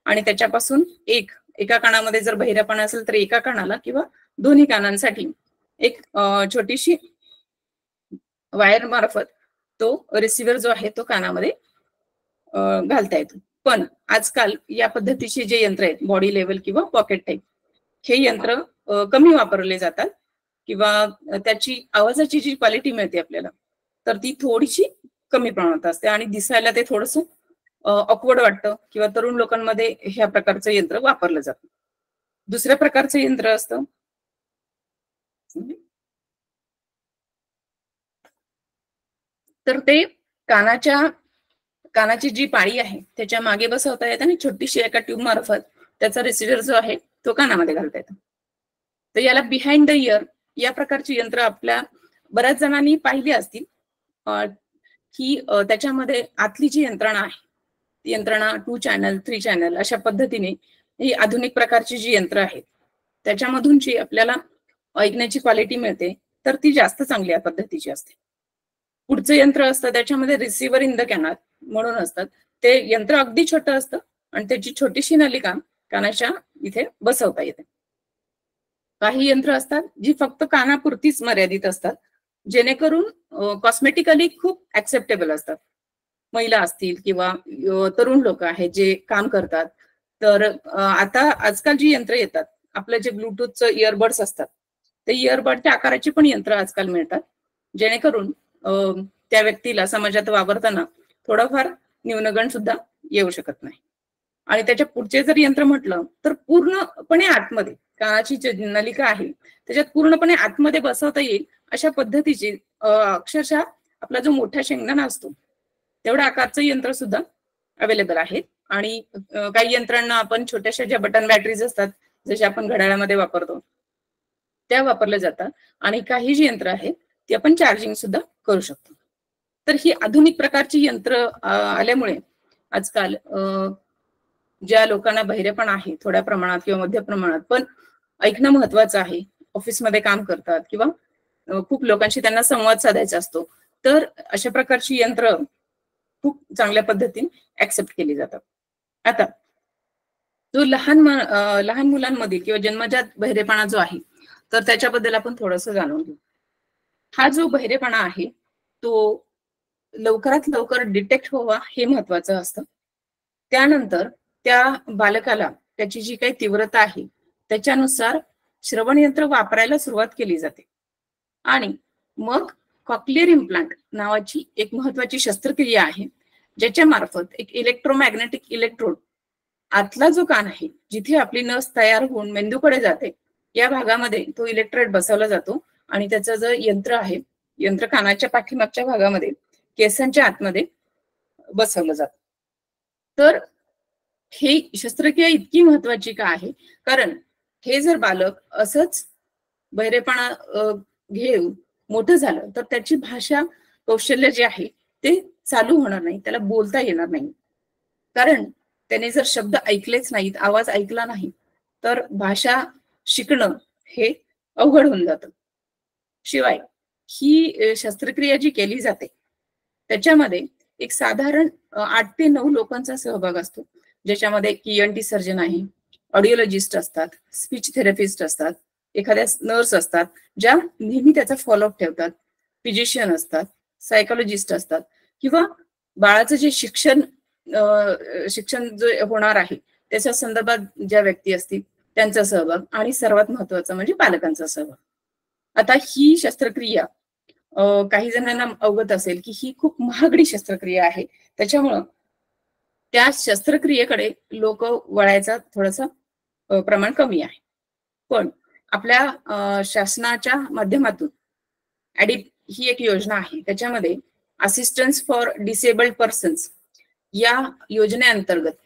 आणि त्याच्यापासून एका कानामध्ये जर बहिरेपणा असेल तर एका कानाला किंवा दोन्ही कानांसाठी एक छोटीशी वायर मार्फत तो रिसिव्हर जो आहे तो कानामध्ये घालता येतो. पण आजकाल या पद्धतीचे जे यंत्र आहेत बॉडी लेवल किंवा पॉकेट टाईप, हे यंत्र कमी वापरले जातात किंवा त्याची आवाजाची जी क्वालिटी मिळते आपल्याला तर ती थोडीशी कमी प्रमाणात असते आणि दिसायला ते थोडंसं ऑकवर्ड वाटतं किंवा तरुण लोकांमध्ये ह्या प्रकारचं यंत्र वापरलं जातं. दुसऱ्या प्रकारचं यंत्र असतं तर ते कानाची जी पाळी आहे त्याच्या मागे बसवता येतं आणि छोटीशी एका ट्यूब मार्फत त्याचा रिसिव्हर जो आहे तो कानामध्ये घालता येतो. तर याला बिहाइंड द इयर या प्रकारची यंत्र आपल्या बऱ्याच जणांनी पाहिली असतील की त्याच्यामध्ये आतली जी यंत्रणा आहे ती यंत्रणा 2 चॅनल 3 चॅनल अशा पद्धतीने ही आधुनिक प्रकारची जी यंत्र आहेत त्याच्यामधून जी आपल्याला ऐकण्याची क्वालिटी मिळते तर ती जास्त चांगल्या पद्धतीची असते. पुढचं यंत्र असतं त्याच्यामध्ये रिसिव्हर इन द कॅनल म्हणून असतात, ते यंत्र अगदी छोटं असतं आणि त्याची छोटीशी नलिका कानाच्या इथे बसवता येते. काही यंत्र असतात जी फक्त कानापुरतीच मर्यादित असतात, जेणेकरून कॉस्मेटिकली खूप ऍक्सेप्टेबल असतात. महिला असतील किंवा तरुण लोक आहेत जे काम करतात, तर आता आजकाल जी यंत्र येतात आपलं जे ब्लूटूथचं इयरबड्स असतात ते इयरबडच्या आकाराची पण यंत्र आजकाल मिळतात, जेणेकरून त्या व्यक्तीला समाजात वावरताना थोडाफार न्यूनगंड सुद्धा येऊ शकत नाही. आणि त्याच्या पुढचे जर यंत्र म्हटलं तर पूर्णपणे आतमध्ये कानाची जी नलिका आहे त्याच्यात पूर्णपणे आतमध्ये बसवता येईल अशा पद्धतीची अक्षरशः आपला जो मोठा शेंगदाणा असतो तेवढ्या आकारचं यंत्र सुद्धा अवेलेबल आहे. आणि काही यंत्रांना आपण छोट्याशा ज्या बटन बॅटरीज असतात, जसे आपण घड्याळामध्ये वापरतो, त्या वापरल्या जातात. आणि काही जी यंत्र आहेत ती आपण चार्जिंग सुद्धा करू शकतो. तर ही आधुनिक प्रकारची यंत्र आल्यामुळे आजकाल ज्या लोकांना बहिरेपणा आहे थोड्या प्रमाणात किंवा मध्य प्रमाणात, पण ऐकणं महत्वाचं आहे, ऑफिसमध्ये काम करतात किंवा खूप लोकांशी त्यांना संवाद साधायचा असतो, तर अशा प्रकारची यंत्र खूप चांगल्या पद्धतीने ऍक्सेप्ट केली जातात. आता जो लहान मुलांमधील किंवा जन्मजात बहिरेपणा जो आहे, तर त्याच्याबद्दल आपण थोडंसं जाणून घेऊ. हा जो बहिरेपणा आहे तो लवकरात लवकर डिटेक्ट व्हावा हे महत्वाचं असतं. त्यानंतर त्या बालकाला त्याची जी काही तीव्रता आहे त्याच्यानुसार श्रवण यंत्र वापरायला सुरुवात केली जाते. आणि मग कॉक्लिअर इम्प्लांट नावाची एक महत्वाची शस्त्रक्रिया आहे, ज्याच्या मार्फत एक इलेक्ट्रोमॅग्नेटिक इलेक्ट्रोड आतला जो कान आहे, जिथे आपली नस तयार होऊन मेंदूकडे जाते, या भागामध्ये तो इलेक्ट्रोड बसवला जातो. आणि त्याचं जो यंत्र आहे, यंत्र कानाच्या पाठीमागच्या भागामध्ये केसांच्या आतमध्ये बसवलं जातं. तर ही शस्त्रक्रिया इतकी महत्वाची का आहे, कारण हे जर बालक असंच बहिरेपणा घेऊन मोठं झालं तर त्याची भाषा कौशल्य जे आहे ते चालू होणार नाही, त्याला बोलता येणार नाही. कारण त्याने जर शब्द ऐकलेच नाहीत, आवाज ऐकला नाही, तर भाषा शिकणं हे अवघड होऊन जातं. शिवाय ही शस्त्रक्रिया जी केली जाते त्याच्यामध्ये एक साधारण 8 ते 9 लोकांचा सहभाग असतो, ज्याच्यामध्ये एक ENT सर्जन आहे, ऑडिओलॉजिस्ट असतात, स्पीच थेरपिस्ट असतात, एखाद्या नर्स असतात ज्या नेहमी त्याचा फॉलोअप ठेवतात, फिजिशियन असतात, सायकोलॉजिस्ट असतात, किंवा बाळाचं जे शिक्षण जो होणार आहे त्याच्या संदर्भात ज्या व्यक्ती असतील त्यांचा सहभाग, आणि सर्वात महत्वाचं म्हणजे पालकांचा सहभाग. आता ही शस्त्रक्रिया काही जणांना अवगत असेल की ही खूप महागडी शस्त्रक्रिया आहे, त्याच्यामुळं त्या शस्त्रक्रियेकडे लोक वळायचा थोडंसं प्रमाण कमी आहे. पण आपल्या शासनाच्या माध्यमातून ॲडिप ही एक योजना आहे, त्याच्यामध्ये असिस्टन्स फॉर डिसेबल्ड पर्सन्स या योजनेअंतर्गत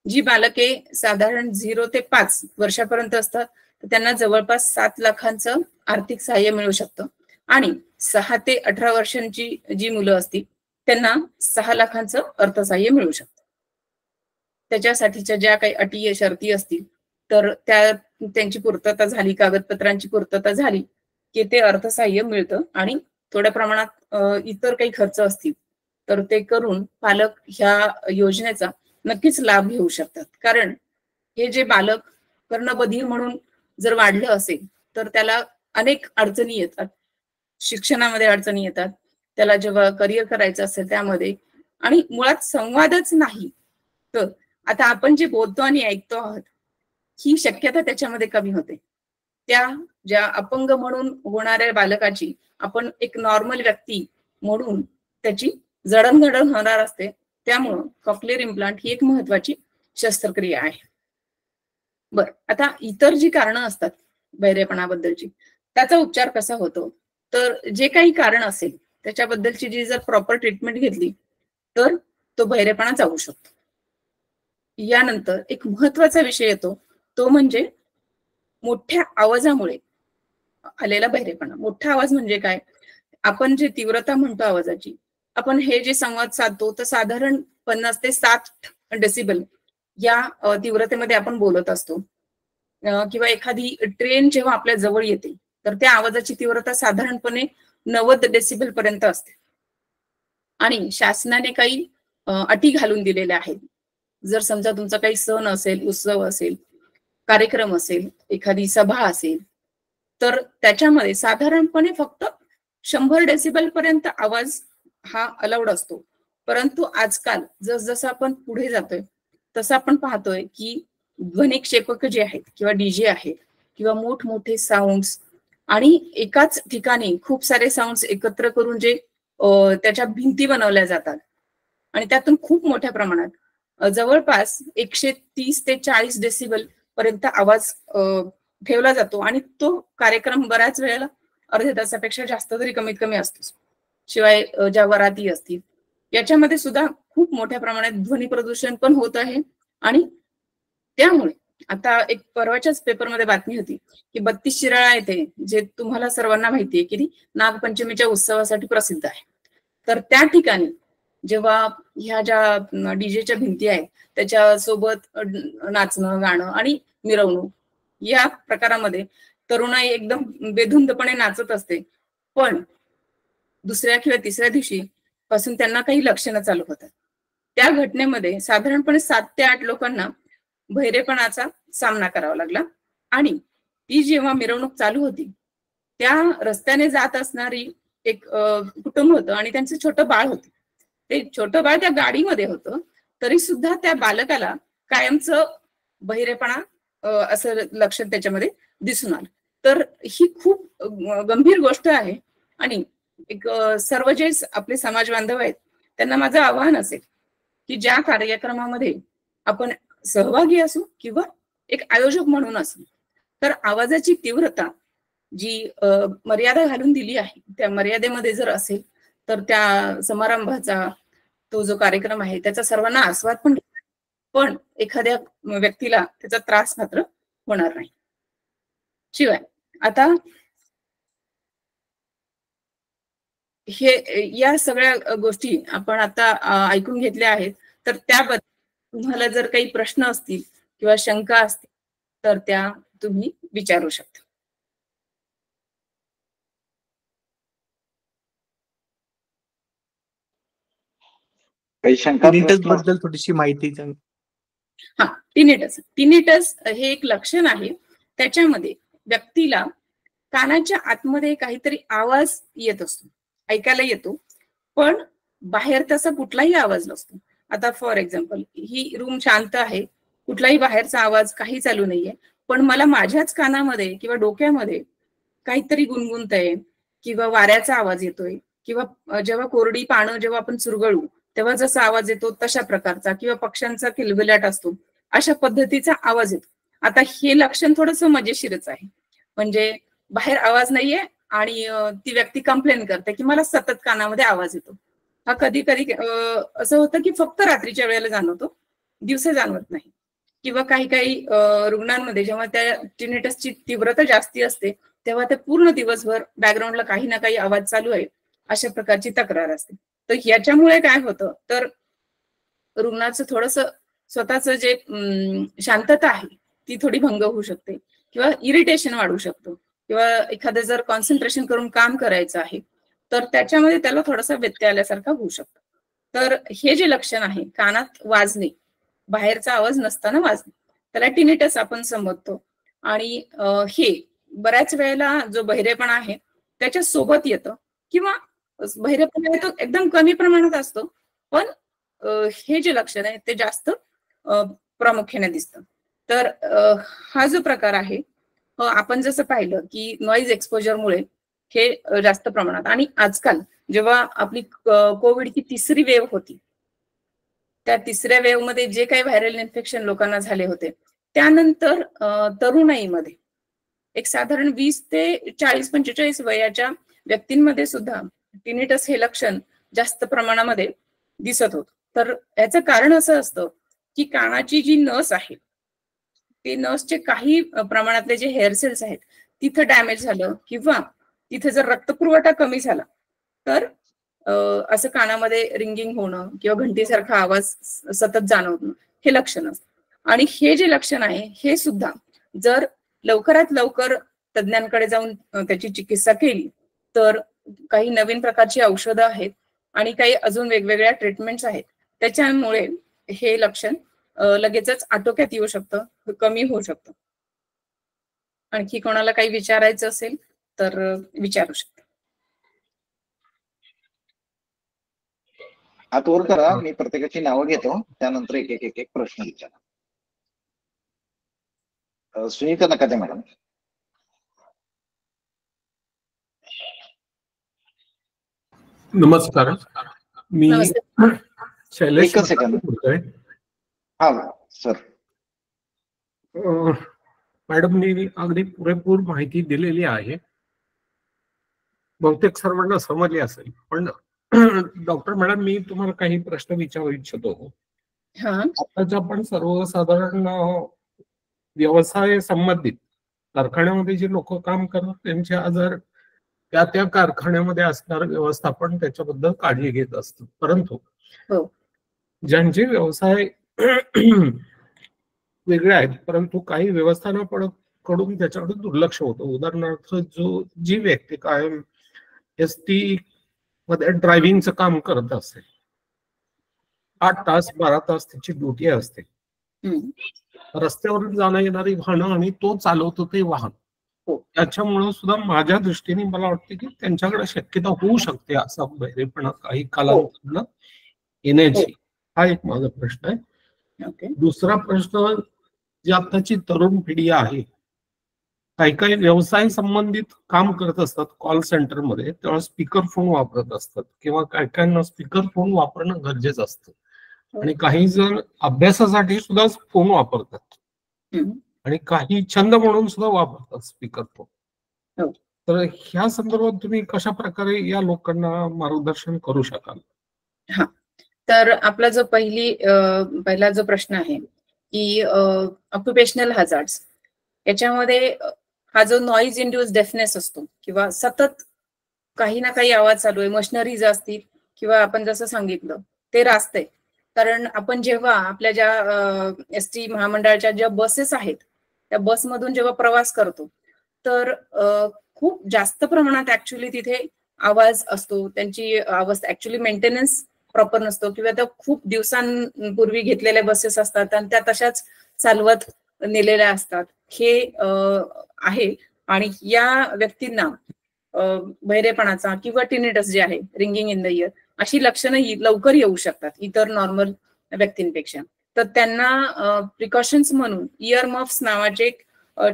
जी बालके साधारण 0 ते 5 वर्षापर्यंत असतात तर त्यांना जवळपास 7 लाखांचं आर्थिक सहाय्य मिळू शकतं. आणि 6 ते 18 वर्षांची जी मुलं असतील त्यांना 6 लाखांचं अर्थसहाय्य मिळू शकतं. त्याच्यासाठीच्या ज्या काही अटी शर्ती असतील तर त्यांची पूर्तता झाली, कागदपत्रांची पूर्तता झाली की ते अर्थसहाय्य मिळतं. आणि थोड्या प्रमाणात इतर काही खर्च असतील तर ते करून पालक ह्या योजनेचा नक्कीच लाभ घेऊ शकतात. कारण हे जे बालक कर्णबधीर म्हणून जर वाढलं असेल तर त्याला अनेक अडचणी येतात, शिक्षणामध्ये अडचणी येतात, त्याला जेव्हा करिअर करायचं असेल त्यामध्ये, आणि मुळात संवादच नाही तर आता आपण जे बोलतो आणि ऐकतो आहोत ही शक्यता त्याच्यामध्ये कमी होते. त्या ज्या अपंग म्हणून होणाऱ्या बालकाची आपण एक नॉर्मल व्यक्ती म्हणून त्याची जडणघडण होणार असते. त्यामुळं कॉक्लिअर इम्प्लांट ही एक महत्वाची शस्त्रक्रिया आहे. बर, आता इतर जी कारणं असतात बहिरेपणाबद्दलची त्याचा उपचार कसा होतो, तर जे काही कारण असेल त्याच्याबद्दलची जी जर प्रॉपर ट्रीटमेंट घेतली तर तो बहिरेपणा जाऊ शकतो. यानंतर एक महत्वाचा विषय येतो तो म्हणजे मोठ्या आवाजामुळे आलेला बहिरेपणा. मोठा आवाज म्हणजे काय, आपण जे तीव्रता म्हणतो आवाजाची, आपण हे जे संवाद साधतो तर साधारण 50 ते 60 डेसिबल या तीव्रतेमध्ये आपण बोलत असतो. किंवा एखादी ट्रेन जेव्हा आपल्या जवळ येते तर त्या आवाजाची तीव्रता साधारणपणे 90 डेसिबल पर्यंत असते. आणि शासनाने काही अटी घालून दिलेल्या आहेत. जर समजा तुमचा काही सण असेल, उत्सव असेल, कार्यक्रम असेल, एखादी सभा असेल तर त्याच्यामध्ये साधारणपणे फक्त 100 डेसिबल पर्यंत आवाज हा अलाउड असतो. परंतु आजकाल जसजसं आपण पुढे जातोय तसं आपण पाहतोय की ध्वनिक्षेपक जे आहेत किंवा डीजे आहेत किंवा मोठमोठे साऊंड्स आणि एकाच ठिकाणी खूप सारे साऊंड्स एकत्र करून जे त्याच्या भिंती बनवल्या जातात आणि त्यातून खूप मोठ्या प्रमाणात जवळपास 130 ते 40 डेसिबल पर्यंत आवाज ठेवला जातो आणि तो कार्यक्रम बऱ्याच वेळेला अर्ध्या तासापेक्षा जास्त तरी कमीत कमी असतो. शिवाय ज्या वराती असतील याच्यामध्ये सुद्धा खूप मोठ्या प्रमाणात ध्वनी प्रदूषण पण होत आहे. आणि त्यामुळे आता एक परवाच्याच पेपरमध्ये बातमी होती की 32 शिराळा येथे, जे तुम्हाला सर्वांना माहिती आहे की नागपंचमीच्या उत्सवासाठी प्रसिद्ध आहे, तर त्या ठिकाणी जेव्हा ह्या ज्या डीजेच्या भिंती आहेत त्याच्या सोबत नाचणं, गाणं आणि मिरवणूक या प्रकारामध्ये तरुणाई एकदम बेधुंदपणे नाचत असते, पण दुसऱ्या किंवा तिसऱ्या दिवशी पासून त्यांना काही लक्षणं चालू होतात. त्या घटनेमध्ये साधारणपणे 7 ते 8 लोकांना बहिरेपणाचा सामना करावा लागला. आणि ती जेव्हा मिरवणूक चालू होती, त्या रस्त्याने जात असणारी एक कुटुंब होतं आणि त्यांचं छोटं बाळ होतं. ते छोटं बाळ त्या गाडीमध्ये होतं, तरी सुद्धा त्या बालकाला कायमचं बहिरेपणा असं लक्षण त्याच्यामध्ये दिसून आलं. तर ही खूप गंभीर गोष्ट आहे. आणि एक सर्व जे आपले समाज बांधव आहेत त्यांना माझं आवाहन असेल की ज्या कार्यक्रमामध्ये आपण सहभागी असू किंवा एक आयोजक म्हणून असू, तर आवाजाची तीव्रता जी मर्यादा घालून दिली आहे त्या मर्यादेमध्ये जर असेल तर त्या समारंभाचा तो जो कार्यक्रम आहे त्याचा सर्वांना आस्वाद पण एखाद्या व्यक्तीला त्याचा त्रास मात्र होणार नाही. शिवाय आता हे या सगळ्या गोष्टी आपण आता ऐकून घेतल्या आहेत, तर त्याबद्दल तुम्हाला जर काही प्रश्न असतील किंवा शंका असतील तर त्या तुम्ही विचारू शकता. काही शंका बद्दल थोडीशी माहिती सांग. हा, टिनिटस हे एक लक्षण आहे. त्याच्यामध्ये व्यक्तीला कानाच्या आतमध्ये काहीतरी आवाज येत असतो, ऐकायला येतो, पण बाहेर तसा कुठलाही आवाज नसतो. आता फॉर एक्झाम्पल, ही रूम शांत आहे, कुठलाही बाहेरचा आवाज काही चालू नाहीये, पण मला माझ्याच कानामध्ये किंवा डोक्यामध्ये काहीतरी गुणगुणतंय किंवा वाऱ्याचा आवाज येतोय किंवा जेव्हा कोरडी पानं जेव्हा आपण चुरगळू तेव्हा जसा आवाज येतो तशा प्रकारचा किंवा पक्ष्यांचा किलबिलाट असतो अशा पद्धतीचा आवाज येतो. आता हे लक्षण थोडंसं मजेशीरच आहे. म्हणजे बाहेर आवाज नाहीये आणि ती व्यक्ती कंप्लेन करते की मला सतत कानामध्ये आवाज येतो. हा कधी कधी असं होतं की फक्त रात्रीच्या वेळेला जाणवतो, दिवसा जाणवत नाही. किंवा काही काही रुग्णांमध्ये जेव्हा त्या टिनिटसची तीव्रता जास्ती असते तेव्हा ते पूर्ण दिवसभर बॅकग्राऊंडला काही ना काही आवाज चालू आहे अशा प्रकारची तक्रार असते. तर याच्यामुळे काय होतं तर रुग्णाचं थोडस स्वतःच जे शांतता आहे ती थोडी भंग होऊ शकते किंवा इरिटेशन वाढू शकतो किंवा एखादं जर कॉन्सन्ट्रेशन करून काम करायचं आहे तर त्याच्यामध्ये त्याला थोडासा व्यत्यय आल्यासारखा होऊ शकतो. तर हे जे लक्षण आहे कानात वाजणे, बाहेरचा आवाज नसताना वाजणे, त्याला टिनिटस आपण संबोधतो. आणि हे बऱ्याच वेळेला जो बहिरेपणा आहे त्याच्या सोबत येतं किंवा बहिरेपणा तो एकदम कमी प्रमाणात असतो, पण हे जे लक्षण आहे ते जास्त प्रामुख्याने दिसतं. तर हा जो प्रकार आहे आपण जसं पाहिलं की नॉईज एक्सपोजरमुळे हे जास्त प्रमाणात. आणि आजकाल जेव्हा आपली कोविडची 3री वेव्ह होती, त्या 3ऱ्या वेव्ह मध्ये जे काही व्हायरल इन्फेक्शन लोकांना झाले होते त्यानंतर तरुणाईमध्ये एक साधारण 20 ते 40-45 वयाच्या व्यक्तींमध्ये सुद्धा टिनिटस हे लक्षण जास्त प्रमाणामध्ये दिसत होतं. तर याचं कारण असं असतं की कानाची जी नस आहे ते नसचे काही प्रमाणातले जे हेअर सेल्स आहेत तिथं डॅमेज झालं किंवा तिथे जर रक्तपुरवठा कमी झाला तर असं कानामध्ये रिंगिंग होणं किंवा घंटीसारखा आवाज सतत जाणवणं हे लक्षण असतं. आणि हे जे लक्षण आहे हे सुद्धा जर लवकरात लवकर तज्ञांकडे जाऊन त्याची चिकित्सा केली तर काही नवीन प्रकारची औषधं आहेत आणि काही अजून वेगवेगळ्या ट्रीटमेंट्स आहेत, त्याच्यामुळे हे लक्षण लगेचच आटोक्यात येऊ शकतं, कमी होऊ शकतं. आणखी कोणाला काही विचारायचं असेल तर विचारू शकता. हात वर करा, मी प्रत्येकाची नावं घेतो, त्यानंतर एक एक प्रश्न विचारा. सुनीता नकाते मॅडम. नमस्कार, मी शैलेश. एकच सेकंद. हा सर. मॅडमनी अगदी पुरेपूर माहिती दिलेली आहे, बहुतेक सर्वांना समजली असेल. पण डॉक्टर मॅडम, मी तुम्हाला काही प्रश्न विचारू इच्छितो. हा आताच आपण सर्वसाधारण व्यवसाय संबंधित कारखान्यामध्ये जे लोक काम करतात त्यांचे आजार त्या त्या कारखान्यामध्ये असणारं व्यवस्थापन त्याच्याबद्दल काळजी घेत असतं. परंतु हो. ज्यांचे व्यवसाय वेगळे आहेत परंतु काही व्यवस्थापनाकडून त्याच्याकडे दुर्लक्ष होतं. उदाहरणार्थ जी व्यक्ती कायम एसटी मध्ये ड्रायव्हिंगचं काम करत असेल, 8 तास 12 तास त्याची ड्युटी असते, रस्त्यावरून जाणं येणारी वाहनं आणि तो चालवतो ते वाहन, त्याच्यामुळे सुद्धा माझ्या दृष्टीने मला वाटतं की त्यांच्याकडे शक्यता होऊ शकते असा बहिरेपणा काही कालांतरानं येण्याची. हा एक माझा प्रश्न आहे. दुसरा प्रश्न, जी आताची तरुण पिढी आहे, काही काही व्यवसाय संबंधित काम करत असतात कॉल सेंटरमध्ये, तेव्हा स्पीकर फोन वापरत असतात किंवा काही काहींना स्पीकर फोन वापरणं गरजेचं असतं आणि काही जण अभ्यासासाठी सुद्धा फोन वापरतात आणि काही छंद म्हणून सुद्धा वापरतात स्पीकर फोन. तर ह्या संदर्भात तुम्ही कशा प्रकारे या लोकांना मार्गदर्शन करू शकाल? हा, तर आपला जो पहिला जो प्रश्न आहे की ऑक्युपेशनल हजार्ड्स, याच्यामध्ये हा जो नॉइज इंड्यूस डेफनेस असतो किंवा सतत काही ना काही आवाज चालू आहे, मशिनरीज असतील किंवा आपण जसं सांगितलं ते रास्ते, कारण आपण जेव्हा आपल्या ज्या एसटी महामंडळाच्या ज्या बसेस आहेत त्या बसमधून जेव्हा प्रवास करतो तर खूप जास्त प्रमाणात ऍक्च्युली तिथे आवाज असतो. त्यांची अवस्था ऍक्च्युली मेंटेनन्स प्रॉपर नसतो किंवा त्या खूप दिवसांपूर्वी घेतलेल्या बसेस असतात आणि त्या तशाच चालवत नेलेल्या असतात. हे आहे आणि या व्यक्तींना बहिरेपणाचा किंवा टिनिटस जे आहे, रिंगिंग इन द इयर, अशी लक्षणं लवकर येऊ शकतात इतर नॉर्मल व्यक्तींपेक्षा. तर त्यांना प्रिकॉशन्स म्हणून इयर मफ्स नावाचे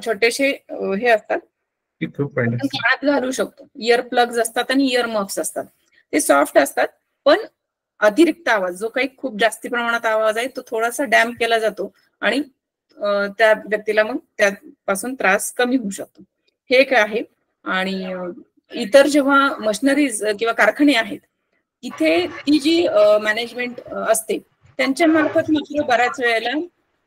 छोटेसे हे असतात, कानात घालू शकतो. इयर प्लग्स असतात आणि इयर मफ्स असतात. ते सॉफ्ट असतात पण अतिरिक्त आवाज, जो काही खूप जास्ती प्रमाणात आवाज आहे तो थोडासा डॅम्प केला जातो आणि त्या व्यक्तीला मग त्यापासून त्रास कमी होऊ शकतो. हे एक आहे. आणि इतर जेव्हा मशिनरीज किंवा कारखाने आहेत तिथे ती जी मॅनेजमेंट असते त्यांच्या मार्फत मात्र बऱ्याच वेळेला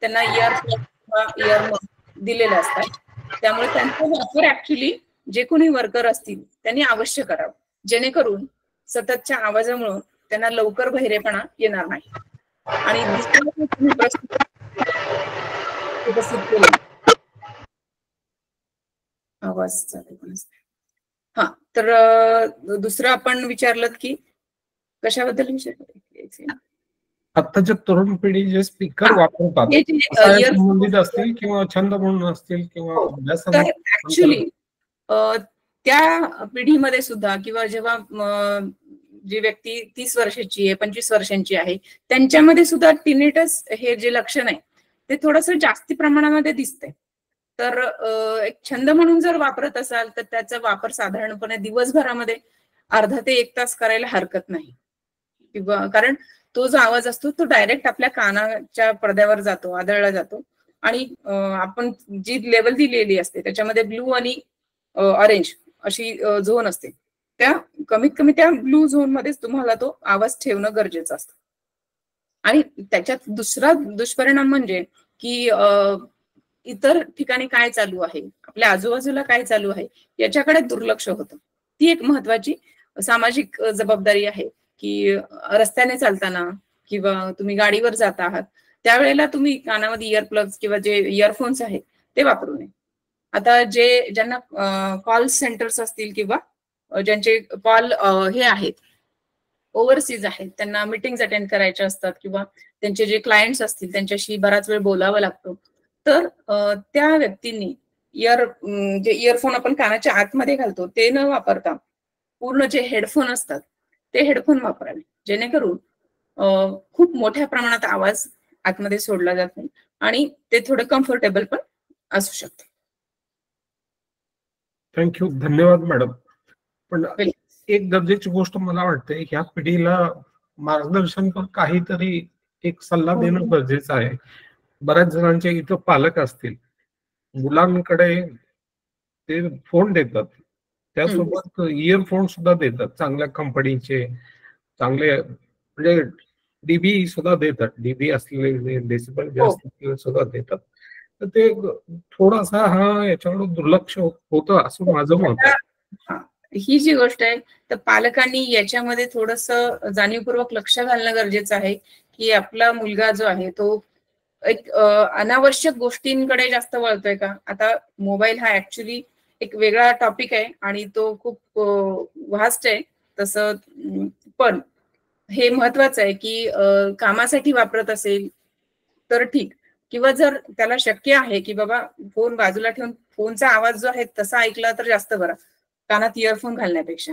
त्यांना इयर किंवा इयर दिलेले असतात. त्यामुळे त्यांचा वापर ऍक्च्युली जे कोणी वर्कर असतील त्यांनी अवश्य करावं, जेणेकरून सततच्या आवाजामुळे त्यांना लवकर बहिरेपणा येणार नाही. आणि दुसरा प्रश्न उपस्थित केला आवाज, हा, तर दुसरं आपण विचारलं की कशाबद्दल विचारलं? आत्ताच्या तरुण पिढी जे स्पीकर वापरतात संबंधित असतील किंवा छंद म्हणून असतील किंवा तर ऍक्च्युली त्या पिढीमध्ये सुद्धा किंवा जेव्हा जी व्यक्ती 30 वर्षाची आहे 25 वर्षांची आहे त्यांच्यामध्ये सुद्धा टिनिटस हे जे लक्षण आहे ते थोडंसं जास्ती प्रमाणामध्ये दिसतंय. तर एक छंद म्हणून जर वापरत असाल तर त्याचा वापर साधारणपणे दिवसभरामध्ये अर्धा ते 1 तास करायला हरकत नाही. किंवा कारण तो जो आवाज असतो तो डायरेक्ट आपल्या कानाच्या पडद्यावर जातो, आदळला जातो आणि आपण जी लेवल दिलेली असते त्याच्यामध्ये ब्लू आणि ऑरेंज अशी झोन असते. त्या कमीत कमी त्या ब्लू झोन मध्येच तुम्हाला तो आवाज ठेवणं गरजेचं असतं. आणि त्याच्यात दुसरा दुष्परिणाम म्हणजे की इतर ठिकाणी काय चालू आहे, आपल्या आजूबाजूला काय चालू आहे याच्याकडे दुर्लक्ष होतं. ती एक महत्वाची सामाजिक जबाबदारी आहे की रस्त्याने चालताना किंवा तुम्ही गाडीवर जात आहात त्यावेळेला तुम्ही कानामध्ये इयरप्लग्स किंवा जे इयरफोन्स आहेत ते वापरू नये. आता ज्यांना कॉल सेंटर्स असतील किंवा ज्यांचे कॉल हे आहेत ओव्हरसीज आहेत, त्यांना मीटिंग्स अटेंड करायच्या असतात किंवा त्यांचे जे क्लायंट्स असतील त्यांच्याशी बराच वेळ बोलावं लागतं, तर त्या व्यक्तींनी जे इयरफोन आपण कानाच्या आतमध्ये घालतो ते न वापरता पूर्ण जे हेडफोन असतात ते हेडफोन वापरावे, जेणेकरून खूप मोठ्या प्रमाणात आवाज आतमध्ये सोडला जात नाही आणि ते थोडं कम्फर्टेबल पण असू शकते. थँक्यू, धन्यवाद मॅडम. पण एक गरजेची गोष्ट मला वाटते, ह्या पिढीला मार्गदर्शन पण काहीतरी एक सल्ला देणं गरजेचं आहे. बऱ्याच जणांचे इथं पालक असतील, मुलांकडे ते फोन देतात, त्यासोबत इयरफोन सुद्धा देतात चांगल्या कंपनीचे चांगले म्हणजे डीबी सुद्धा देतात, डीबी असलेले डेसिबल जास्त असलेले सुद्धा देतात. तर ते थोडासा याच्याकडे दुर्लक्ष होतं असं माझं मत आहे. ही जी गोष्ट आहे तर पालकांनी याच्यामध्ये थोडस जाणीवपूर्वक लक्ष घालणं गरजेचं आहे की आपला मुलगा जो आहे तो एक अनावश्यक गोष्टींकडे जास्त वळतोय का. आता मोबाईल हा ऍक्च्युली एक वेगळा टॉपिक आहे आणि तो खूप व्हास्ट आहे तसं, पण हे महत्वाचं आहे की कामासाठी वापरत असेल तर ठीक, किंवा जर त्याला शक्य आहे की बाबा फोन बाजूला ठेवून फोनचा आवाज जो आहे तसा ऐकला तर जास्त बरा, कानात इयरफोन घालण्यापेक्षा.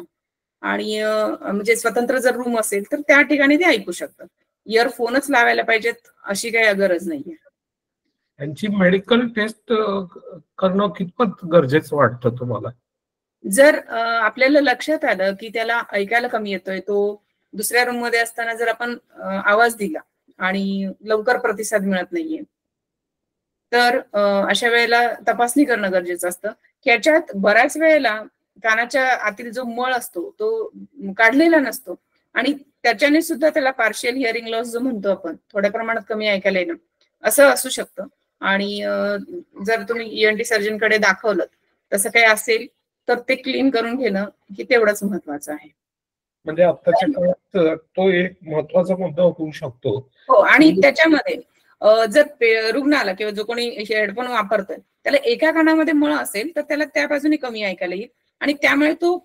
आणि म्हणजे स्वतंत्र जर रूम असेल तर त्या ठिकाणी ते ऐकू शकतात. इयरफोनच लावायला पाहिजेत अशी काही गरज नाहीये. त्यांची मेडिकल टेस्ट करणं कितपत गरजेचं वाटतं तुम्हाला? जर आपल्याला लक्षात आलं की त्याला ऐकायला कमी येतोय, तो दुसऱ्या रूम मध्ये असताना जर आपण आवाज दिला आणि लवकर प्रतिसाद मिळत नाहीये, तर अशा वेळेला तपासणी करणं गरजेचं असतं. याच्यात बऱ्याच वेळेला कानाच्या आतील जो मळ असतो तो काढलेला नसतो आणि त्याच्याने सुद्धा त्याला पार्शियल हिअरिंग लॉस जो म्हणतो आपण, थोड्या प्रमाणात कमी ऐकायला येणं असं असू शकतं. आणि जर तुम्ही ENT सर्जनकडे दाखवलं तसं काही असेल तर ते क्लीन करून घेणं हे तेवढंच महत्वाचं आहे. म्हणजे आताच्या काळात तो एक महत्वाचा मुद्दा होऊ शकतो. हो, आणि त्याच्यामध्ये जर रुग्ण आला किंवा जो कोणी हेडफोन वापरतोय त्याला एका कानामध्ये मळ असेल तर त्याला त्या बाजूने कमी ऐकायला येईल आणि त्यामुळे तो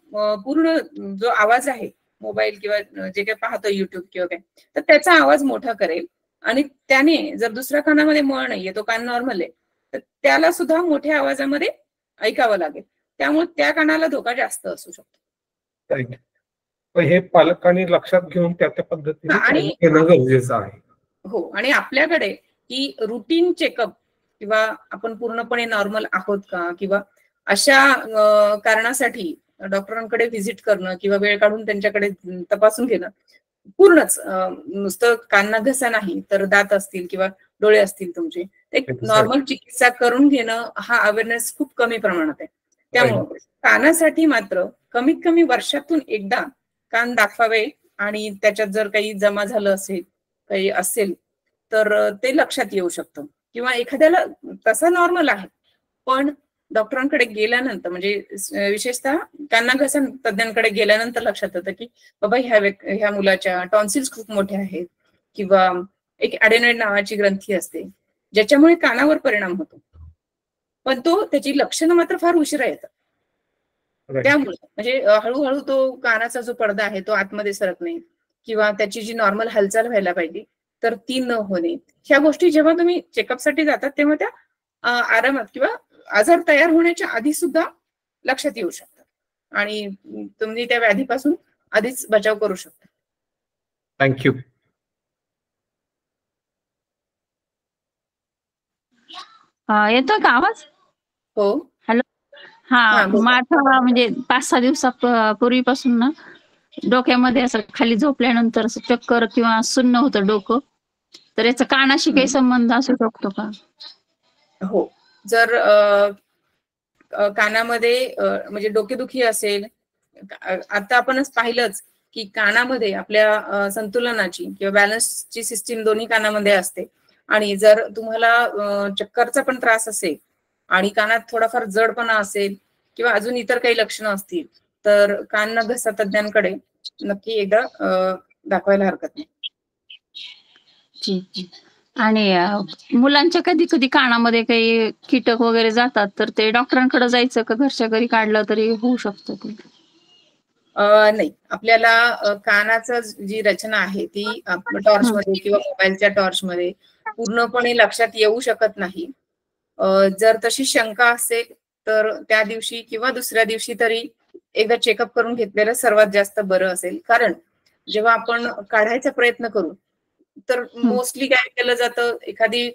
पूर्ण जो आवाज आहे मोबाईल किंवा जे काही पाहतो युट्यूब किंवा काय, तर त्याचा आवाज मोठा करेल. आणि त्याने जर दुसऱ्या कानामध्ये मळ नाहीये, तो कान नॉर्मल आहे, तर त्याला सुद्धा मोठ्या आवाजामध्ये ऐकावं लागेल. त्यामुळे त्या कानाला धोका जास्त असू शकतो. हे पालकांनी लक्षात घेऊन त्या पद्धतीने घेणं गरजेचं आहे. हो, आणि आपल्याकडे ही रुटीन चेकअप किंवा आपण पूर्णपणे नॉर्मल आहोत का किंवा अशा कारणासाठी डॉक्टरांकडे व्हिजिट करणं किंवा वेळ काढून त्यांच्याकडे तपासून घेणं, पूर्णच नुसतं कान घसा नाही तर दात असतील किंवा डोळे असतील तुमचे, एक नॉर्मल चिकित्सा करून घेणं हा अवेअरनेस खूप कमी प्रमाणात आहे. त्यामुळे कानासाठी मात्र कमीत कमी वर्षातून एकदा कान दाखवावे आणि त्याच्यात जर काही जमा झालं असेल काही असेल तर ते लक्षात येऊ शकतं. किंवा एखाद्याला तसा नॉर्मल आहे पण डॉक्टरांकडे गेल्यानंतर म्हणजे विशेषतः कानाघसा तज्ञांकडे गेल्यानंतर लक्षात येतं की बाबा ह्या मुलाच्या टॉन्सिल्स खूप मोठे आहेत किंवा एक ॲडेनॉइड नावाची ग्रंथी असते ज्याच्यामुळे कानावर परिणाम होतो, पण त्याची लक्षणं मात्र फार उशिरा येतात. त्यामुळे म्हणजे हळूहळू तो कानाचा जो पडदा आहे तो आतमध्ये सरत नाही किंवा त्याची जी नॉर्मल हालचाल व्हायला पाहिजे तर ती न होणे, ह्या गोष्टी जेव्हा तुम्ही चेकअपसाठी जातात तेव्हा त्या आरामात किंवा आजार तयार होण्याच्या आधी सुद्धा लक्षात येऊ शकतात आणि तुम्ही त्या व्याधीपासून आधीच बचाव करू शकता. थँक्यू. येतोय का आवाज? हो. हॅलो. हा, माझा म्हणजे 5-6 दिवसापूर्वीपासून ना डोक्यामध्ये असं खाली झोपल्यानंतर असं चक्कर किंवा सुन्न होतं डोकं, तर याचा कानाशी काही संबंध असू शकतो का? हो, जर कानामध्ये म्हणजे डोकेदुखी असेल, आता आपणच पाहिलंच की कानामध्ये आपल्या संतुलनाची किंवा बॅलन्सची सिस्टीम दोन्ही कानामध्ये असते आणि जर तुम्हाला चक्करचा पण त्रास असेल आणि कानात थोडाफार जडपणा असेल किंवा अजून इतर काही लक्षणं असतील तर कान घसा तज्ञांकडे नक्की एकदा दाखवायला हरकत नाही. ठीक. आणि मुलांच्या कधी कधी कानामध्ये काही कीटक वगैरे जातात तर ते डॉक्टरांकडे जायचं का घरच्या घरी काढलं तरी होऊ शकतं ते? नाही, आपल्याला कानाचं जी रचना आहे ती टॉर्च मध्ये किंवा मोबाईलच्या टॉर्च मध्ये पूर्णपणे लक्षात येऊ शकत नाही. जर तशी शंका असेल तर त्या दिवशी किंवा दुसऱ्या दिवशी तरी एकदा चेकअप करून घेतलेलं सर्वात जास्त बरं असेल. कारण जेव्हा आपण काढायचा प्रयत्न करू तर मोस्टली काय केलं जातं, एखादी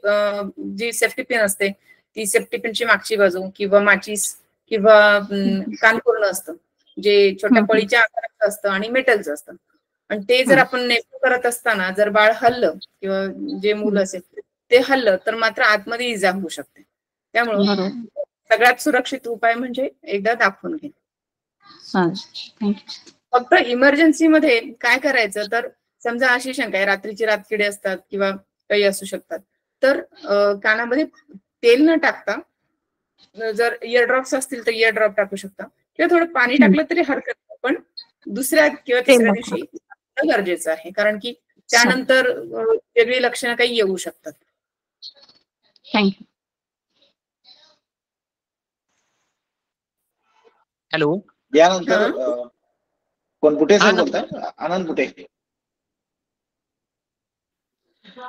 जी सेफ्टी पिन असते ती सेफ्टी पिनची मागची बाजू किंवा माचीस किंवा कानपूर्ण असतं जे छोट्या पळीच्या आकाराचं असतं आणि मेटलचं असतं आणि ते जर आपण नेमकं करत असताना जर बाळ हल्लं किंवा जे मूल असेल ते हल्लं तर मात्र आतमध्ये इजा होऊ शकते. त्यामुळे सगळ्यात सुरक्षित उपाय म्हणजे एकदा दाखवून घे. थँक्यू. फक्त इमर्जन्सी मध्ये काय करायचं, तर समजा अशी शंका आहे, रात्रीची रातकिडे असतात किंवा काही असू शकतात, तर कानामध्ये तेल न टाकता जर इयर ड्रॉप्स असतील तर इयर ड्रॉप टाकू शकता, किंवा थोडं पाणी टाकलं तरी हरकत नाही, पण दुसऱ्या किंवा तिसऱ्या दिवशी गरजेचं आहे, कारण की त्यानंतर वेगळी लक्षणं काही येऊ शकतात. थँक्यू. हॅलो, यानंतर कोण बुटे सर बोलताय? आनंद बुटे.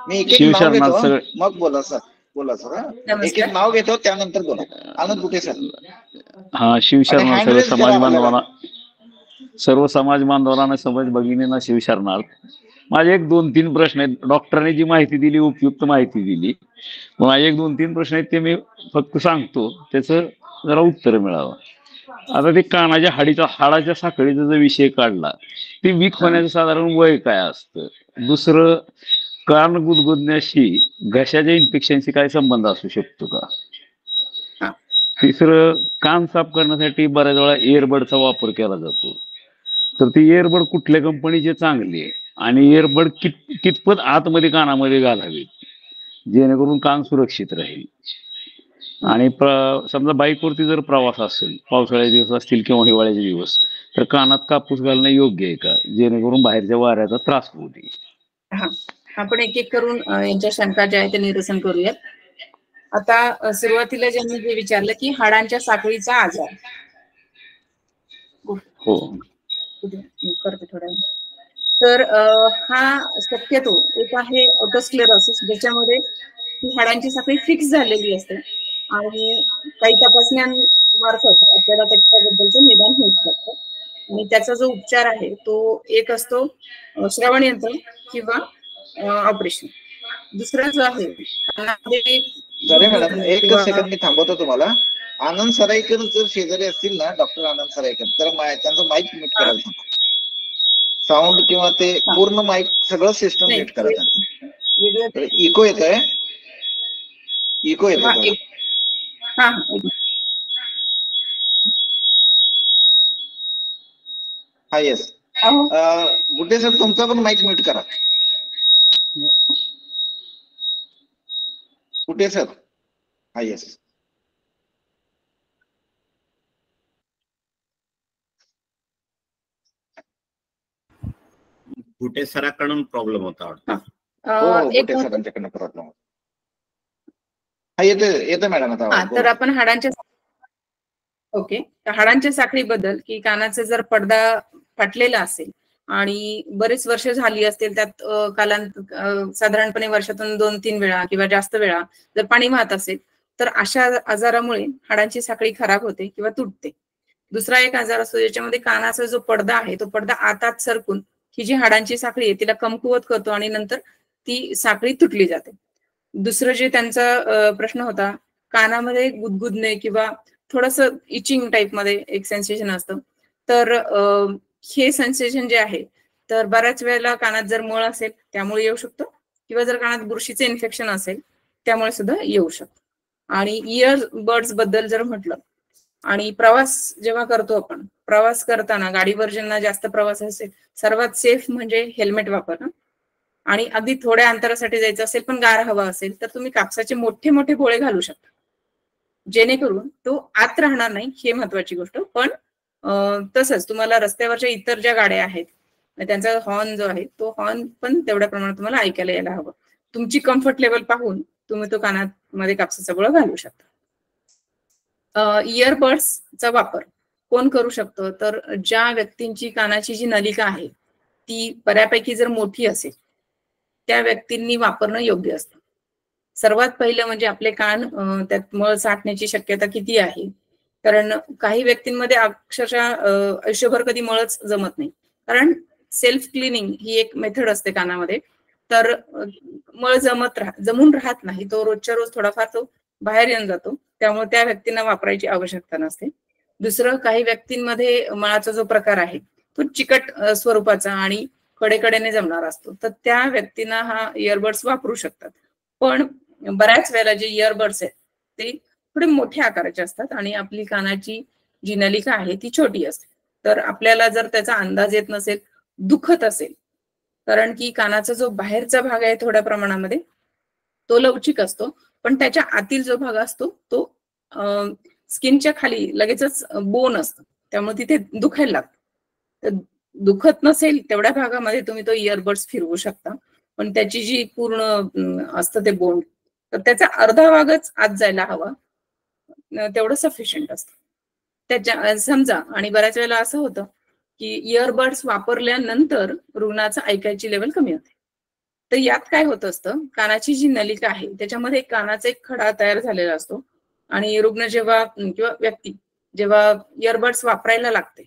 मी एक एक नाव घेतो, मग बोला सर. बोला सर. एक एक नाव घेतो, त्यानंतर बोला. आनंद बुटे सर. हा, शिवशरणार्थ सर्व समाज बांधवांना, समाज भगिनींना शिवशरणार्थ. माझे 1-2-3 प्रश्न आहेत. डॉक्टरने जी माहिती दिली, उपयुक्त माहिती दिली. माझे 1-2-3 प्रश्न आहेत, ते मी फक्त सांगतो, त्याचं जरा उत्तर मिळावं. आता ते कानाच्या हाडाच्या साखळीचा जो विषय काढला, ते वीक होण्याचं साधारण वय काय असतं? दुसरं, कान गुदगुदण्याशी घशाच्या इन्फेक्शनशी काय संबंध असू शकतो का? तिसरं, कान साफ करण्यासाठी बऱ्याच वेळा इयरबडचा वापर केला जातो, तर ते इयरबड कुठल्या कंपनीचे चांगले, आणि इयरबड कितपत आतमध्ये कानामध्ये घालावेत जेणेकरून कान सुरक्षित राहील? आणि समजा बाईकवरती जर प्रवास असेल, पावसाळ्याचे दिवस असतील किंवा हिवाळ्याचे दिवस, तर कानात कापूस घालणं योग्य आहे का, जेणेकरून बाहेरच्या वाऱ्याचा त्रास होऊ नये? आपण एक एक करून यांच्या शंका ज्या आहेत ते निरसन करूयात. आता सुरुवातीला ज्यांनी जे विचारलं की हाडांच्या साखळीचा आजार, हो, करते थोड्या. तर हा शक्यतो एक आहे ऑटोस्क्लेरोसिस, ज्याच्यामध्ये ही हाडांची साखळी फिक्स झालेली असते आणि काही तपासण्यांमार्फत आपल्याला त्याच्याबद्दलचं निदान होऊ शकतं. आणि त्याचा जो उपचार आहे तो एक असतो श्रवण यंत्र किंवा ऑपरेशन. दुसरा जो आहे, मॅडम एक सेकंड मी थांबवतो तुम्हाला. आनंद सराईकर जर शेजारी असतील ना, डॉक्टर आनंद सराईकर, तर त्यांचं माईक म्यूट करायला सांगा. साऊंड किंवा ते पूर्ण माईक सगळं सिस्टम म्यूट करायचं. इको येतोय, इको येतोय. हा, येस. गुड्डे सर, तुमचा पण माईक म्यूट करा. कुठे सर? हा, येस. गुटे सराकडून प्रॉब्लेम होता वाटतं. गुटे सरांच्याकडनं प्रॉब्लेम होता. हा, येते मॅडम आता. तर आपण हाडांच्या हाडांच्या साखळीबद्दल, की कानाचा जर पडदा फाटलेला असेल आणि बरेच वर्ष झाली असतील, त्यात साधारणपणे वर्षातून 2-3 वेळा किंवा जास्त वेळा जर पाणी वाहत असेल, तर अशा आजारामुळे हाडांची साखळी खराब होते किंवा तुटते. दुसरा एक आजार असतो ज्याच्यामध्ये कानाचा जो पडदा आहे तो पडदा आतात सरकून ही जी हाडांची साखळी आहे तिला कमकुवत करतो आणि नंतर ती साखळी तुटली जाते. दुसरं जे त्यांचा प्रश्न होता, कानामध्ये गुदगुदणे किंवा थोडस इचिंग टाईप मध्ये एक सेन्सेशन असतं, तर हे सेन्सेशन जे आहे तर बऱ्याच वेळेला कानात जर मळ असेल त्यामुळे येऊ शकतो, किंवा जर कानात बुरशीचे इन्फेक्शन असेल त्यामुळे सुद्धा येऊ शकतं. आणि इयर बर्ड्स बद्दल जर म्हटलं, आणि प्रवास जेव्हा करतो आपण, प्रवास करताना गाडीवर ज्यांना जास्त प्रवास असेल, सर्वात सेफ म्हणजे हेल्मेट वापरणं. आणि अगदी थोड्या अंतरासाठी जायचं असेल पण गार हवा असेल तर तुम्ही कापसाचे मोठे मोठे गोळे घालू शकता, जेणेकरून तो आत राहणार नाही, हे महत्वाची गोष्ट. पण तसंच तुम्हाला रस्त्यावरच्या इतर ज्या गाड्या आहेत त्यांचा हॉर्न जो आहे तो हॉर्न पण तेवढ्या प्रमाणात तुम्हाला ऐकायला यायला हवं. तुमची कम्फर्ट लेवल पाहून तुम्ही तो कानामध्ये कापसाचा गोळा घालू शकता. इयरबड्सचा वापर कोण करू शकतो, तर ज्या व्यक्तींची कानाची जी नलिका आहे ती बऱ्यापैकी जर मोठी असेल त्या व्यक्तींनी वापरणं योग्य असतं. सर्वात पहिलं म्हणजे आपले कान, त्यात मळ साठण्याची शक्यता किती आहे, कारण काही व्यक्तींमध्ये अक्षरशः आयुष्यभर कधी मळच जमत नाही, कारण सेल्फ क्लिनिंग ही एक मेथड असते कानामध्ये, तर मळ जमून राहत नाही, तो रोजच्या रोज थोडाफार तो बाहेर येऊन जातो, त्यामुळे त्या व्यक्तींना वापरायची आवश्यकता नसते. दुसरं, काही व्यक्तींमध्ये मळाचा जो प्रकार आहे तो चिकट स्वरूपाचा आणि कडेकडेने जमणार असतो, तर त्या व्यक्तींना हा इयरबड्स वापरू शकतात. पण बऱ्याच वेळेला जे इयरबड्स आहेत ते थोडे मोठ्या आकाराचे असतात आणि आपली कानाची जी नलिका आहे ती छोटी असते, तर आपल्याला जर त्याचा अंदाज येत नसेल, दुखत असेल, कारण की कानाचा जो बाहेरचा भाग आहे थोड्या प्रमाणामध्ये तो लवचिक असतो, पण त्याच्या आतील जो भाग असतो तो स्किनच्या खाली लगेचच बोन असतं, त्यामुळे तिथे दुखायला लागतं. तर दुखत नसेल तेवढ्या भागामध्ये तुम्ही तो इयरबड्स फिरवू शकता, पण त्याची जी पूर्ण असतं ते बोन, तर त्याचा अर्धा भागच आत जायला हवा, तेवढं सफिशियंट असतं. त्याच्या समजा, आणि बऱ्याच वेळेला असं होतं की इयरबड्स वापरल्यानंतर रुग्णाचं ऐकायची लेवल कमी होते. तर यात काय होत असतं, कानाची जी नलिका आहे त्याच्यामध्ये कानाचा एक खडा तयार झालेला असतो, आणि रुग्ण जेव्हा किंवा व्यक्ती जेव्हा इयरबड्स वापरायला लागते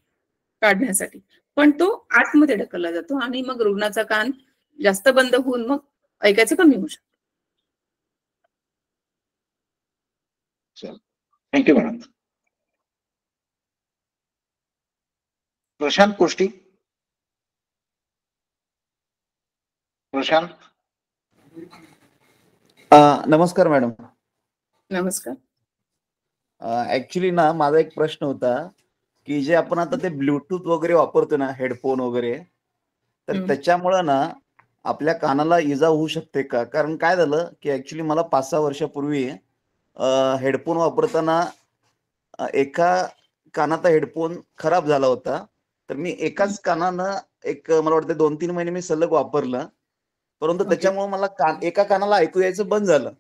काढण्यासाठी, पण तो आतमध्ये ढकलला जातो आणि मग रुग्णाचा कान जास्त बंद होऊन मग ऐकायचं कमी होऊ शकतं. Thank you madam. प्रशांत कोष्टी. प्रशांत. नमस्कार मॅडम. नमस्कार. ऍक्च्युली ना माझा एक प्रश्न होता की जे आपण आता ते ब्लूटूथ वगैरे वापरतो ना, हेडफोन वगैरे, तर त्याच्यामुळं ना आपल्या कानाला इजा होऊ शकते का? कारण काय झालं की ऍक्च्युली मला 5-6 वर्षापूर्वी हेडफोन वापरताना एका कानाचा हेडफोन खराब झाला होता, तर मी एकाच कानानं मला वाटतं 2-3 महिने मी सलग वापरलं, परंतु त्याच्यामुळे मला एका कानाला ऐकू यायचं बंद झालं.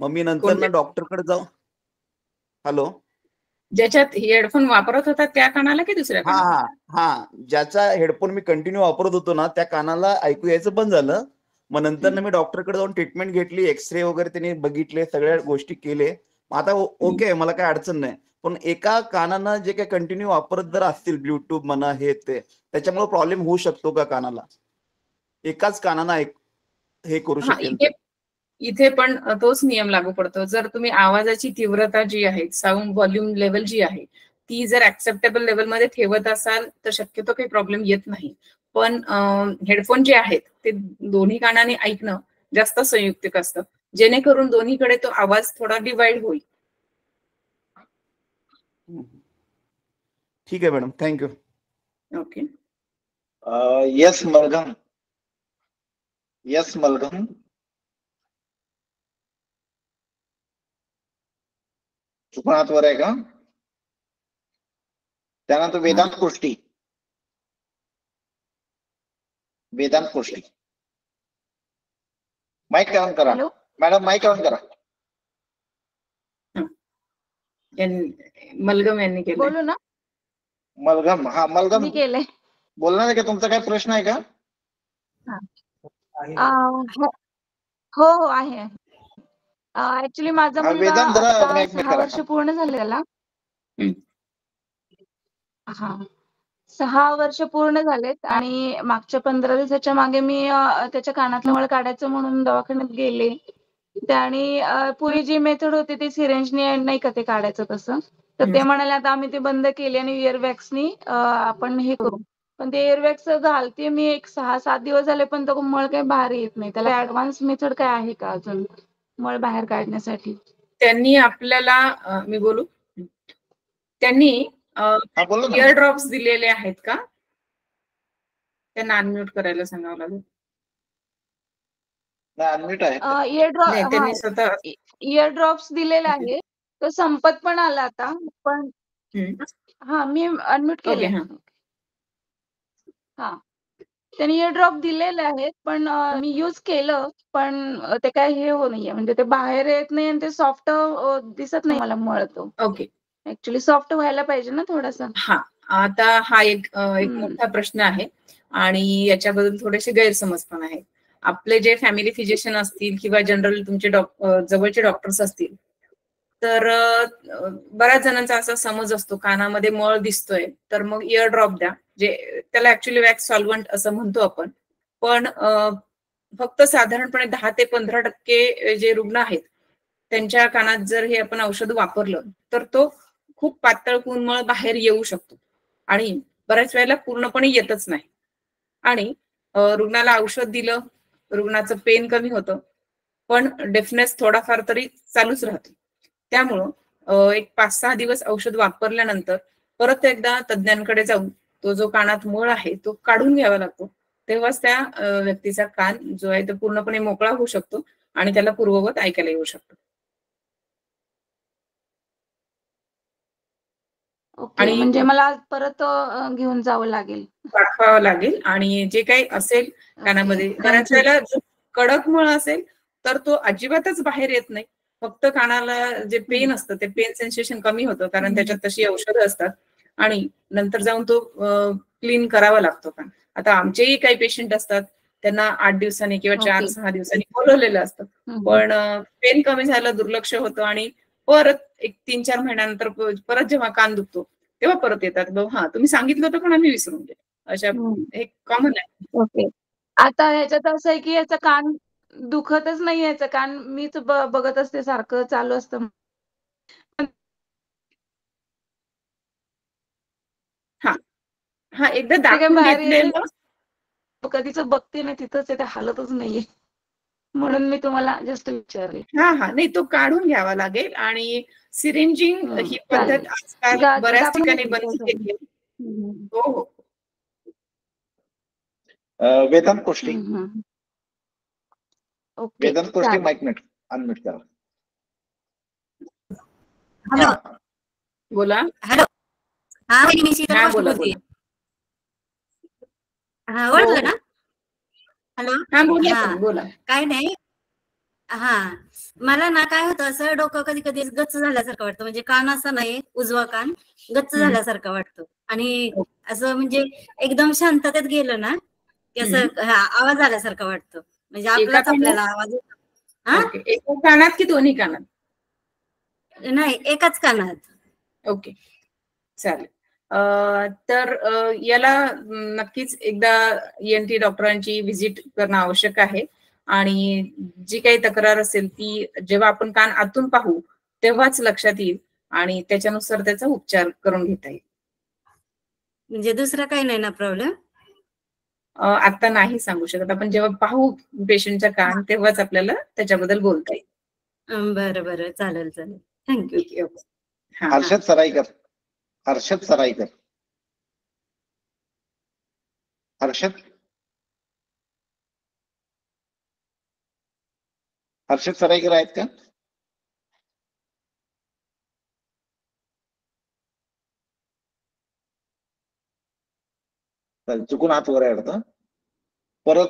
मग मी नंतर ना डॉक्टरकडे जाऊन. हॅलो. ज्याच्यात हेडफोन वापरत होता त्या कानाला की दुसऱ्या कानाला? हा, ज्याचा हेडफोन मी कंटिन्यू वापरत होतो ना त्या कानाला ऐकू यायचं बंद झालं. मग नंतर मी डॉक्टरकडे जाऊन ट्रीटमेंट घेतली, एक्सरे वगैरे त्यांनी बघितले, सगळ्या गोष्टी केले. आता ओके, मला काय अडचण नाही. पण एका कानानं जे काही कंटिन्यू वापरत जर असतील, ब्लूटूथ म्हणा हे ते, त्याच्यामुळे प्रॉब्लेम होऊ शकतो का कानाला? एकाच कानानं हे करू शकेल? इथे पण तोच नियम लागू पडतो. जर तुम्ही आवाजाची तीव्रता जी आहे, साऊंड व्हॉल्यूम लेवल जी आहे, ती जर ऍक्सेप्टेबल लेवलमध्ये ठेवत असाल तर शक्यतो काही प्रॉब्लेम येत नाही. पण हेडफोन जे आहेत ते दोन्ही कानाने ऐकणं जास्त संयुक्तिक असतं, जेणेकरून दोन्हीकडे तो आवाज थोडा डिवाइड होईल. ठीक आहे madam, thank you. Okay. Yes Malgham. Yes Malgham. चुकणातवर आहे का? त्यानंतर वेदांत कोष्टी. वेदांत कोष्टी. माईक ऑन करा मॅडम, माईक ऑन करा. मलगम यांनी केलं. बोलू ना. मलगम. हा मलगम मी केलंय. बोलणार आहे का? तुमचा काय प्रश्न आहे का? हो आहे. ऍक्च्युली माझा मुलगा 6 वर्ष पूर्ण झाले त्याला. 6 वर्ष पूर्ण झालेत आणि मागच्या 15 दिवसाच्या मागे मी त्याच्या कानातलं मळ काढायचं म्हणून दवाखान्यात गेले. आणि पूर्वी जी मेथड होती ती सिरेंजने नाही का ते काढायचं तसं, तर ते म्हणाले आता आम्ही ते बंद केले आणि इयरवॅक्सनी आपण हे करू. पण ते इयरवॅक्स घालते मी 6-7 दिवस झाले, पण तो मळ काही बाहेर येत नाही. त्याला ऍडव्हान्स मेथड काय आहे का अजून मळ बाहेर काढण्यासाठी? त्यांनी आपल्याला मी बोलू, त्यांनी इयर ड्रॉप्स दिलेले आहेत का? त्यांना अनम्यूट करायला सांगावं लागेल. इयर ड्रॉप्स दिलेले आहे, तो संपत पण आला आता. पण मी अनम्यूट केले. त्यांनी इयर ड्रॉप दिलेले आहेत, पण मी युज केलं, पण ते काय हे हो नाहीये, म्हणजे ते बाहेर येत नाही आणि ते सॉफ्ट दिसत नाही मला मळ तो. ओके. ऍक्च्युली सॉफ्ट व्हायला पाहिजे ना थोडासा. आता हा एक मोठा प्रश्न आहे आणि याच्याबद्दल थोडेसे गैरसमज पण आहेत. आपले जे फॅमिली फिजिशियन असतील किंवा जनरल तुमचे जवळचे डॉक्टर्स असतील, तर बऱ्याच जणांचा असा समज असतो कानामध्ये मळ दिसतोय तर मग इयर ड्रॉप द्या, जे त्याला ऍक्च्युली वॅक्स सॉल्व्हंट असं म्हणतो आपण. पण फक्त साधारणपणे 10 ते 15% जे रुग्ण आहेत त्यांच्या कानात जर हे आपण औषध वापरलं तर तो खूप पातळ होऊन मळ बाहेर येऊ शकतो आणि बऱ्याच वेळेला पूर्णपणे येतच नाही. आणि रुग्णाला औषध दिलं, रुग्णाचं पेन कमी होतं, पण डेफनेस थोडाफार तरी चालूच राहतो. त्यामुळं एक 5-6 दिवस औषध वापरल्यानंतर परत एकदा तज्ञांकडे जाऊन तो जो कानात मळ आहे तो काढून घ्यावा लागतो, तेव्हाच त्या व्यक्तीचा कान जो आहे तो पूर्णपणे मोकळा होऊ शकतो आणि त्याला पूर्ववत ऐकायला येऊ शकतं. ओके, म्हणजे मला परत घेऊन जावं लागेल, पाठवावं लागेल. आणि जे काही असेल कानामध्ये, बऱ्याच वेळेला कडक मळ असेल तर तो अजिबातच बाहेर येत नाही, फक्त कानाला जे पेन असतं ते पेन सेन्सेशन कमी होतं, कारण त्याच्यात तशी औषधं असतात आणि नंतर जाऊन तो क्लीन करावा लागतो कान. आता आमचेही काही पेशंट असतात, त्यांना 8 दिवसांनी किंवा 4-6 दिवसांनी बोलवलेलं असतं, पण पेन कमी झालं, दुर्लक्ष होतं आणि परत एक 3-4 महिन्यानंतर परत जेव्हा कान दुखतो तेव्हा परत येतात, हा तुम्ही सांगितलं होतं पण आम्ही विसरून गेलो, अशा हे कॉमन आहे. ओके, आता ह्याच्यात असं आहे की याचं कान दुखतच नाही, याचं कान मीच बघत असते, सारखं चालू असतं. हा हा एकदा दाखवून घेतलेलं, कधीच बघते नाही तिथंच आहे, ते हालतच नाहीये, म्हणून मी तुम्हाला जस्ट विचारले. हा नाही, तो काढून घ्यावा लागेल. आणि सिरिंजिंग ही पद्धत आजकाल बऱ्याच ठिकाणी बंद केली आहे. हो. वेदांत कोष्टी, okay, Vedanta Koshti mic mute unmute करा. हॅलो, बोला. हॅलो, हा मी शीतल बोला. हा, ओळखलं ना? हॅलो, हा बोला. काय नाही, हा मला ना काय होतं, असं डोकं कधी कधी गच्च झाल्यासारखं वाटतं, म्हणजे कान असं नाही, उजवा कान गच्च झाल्यासारखं वाटतं आणि असं म्हणजे एकदम शांततेत गेलं ना की असं आवाज आल्यासारखं वाटतं, म्हणजे आपल्याला आवाज. एका कानात की दोन्ही कानात? नाही, एकाच कानात. ओके, चालेल. तर याला नक्कीच एकदा ENT डॉक्टरांची व्हिजिट करणं आवश्यक आहे आणि जी काही तक्रार असेल ती जेव्हा आपण कान आतून पाहू तेव्हाच लक्षात येईल आणि त्याच्यानुसार त्याचा उपचार करून घेता येईल. म्हणजे दुसरा काही नाही ना प्रॉब्लेम? आता नाही सांगू शकत, आपण जेव्हा पाहू पेशंटच्या कान तेव्हाच आपल्याला त्याच्याबद्दल बोलता येईल. बरं, चालेल, थँक्यू. हर्षद सराईकर, हर्षद सराईकर आहेत का? चुकून हात वर आहे. परत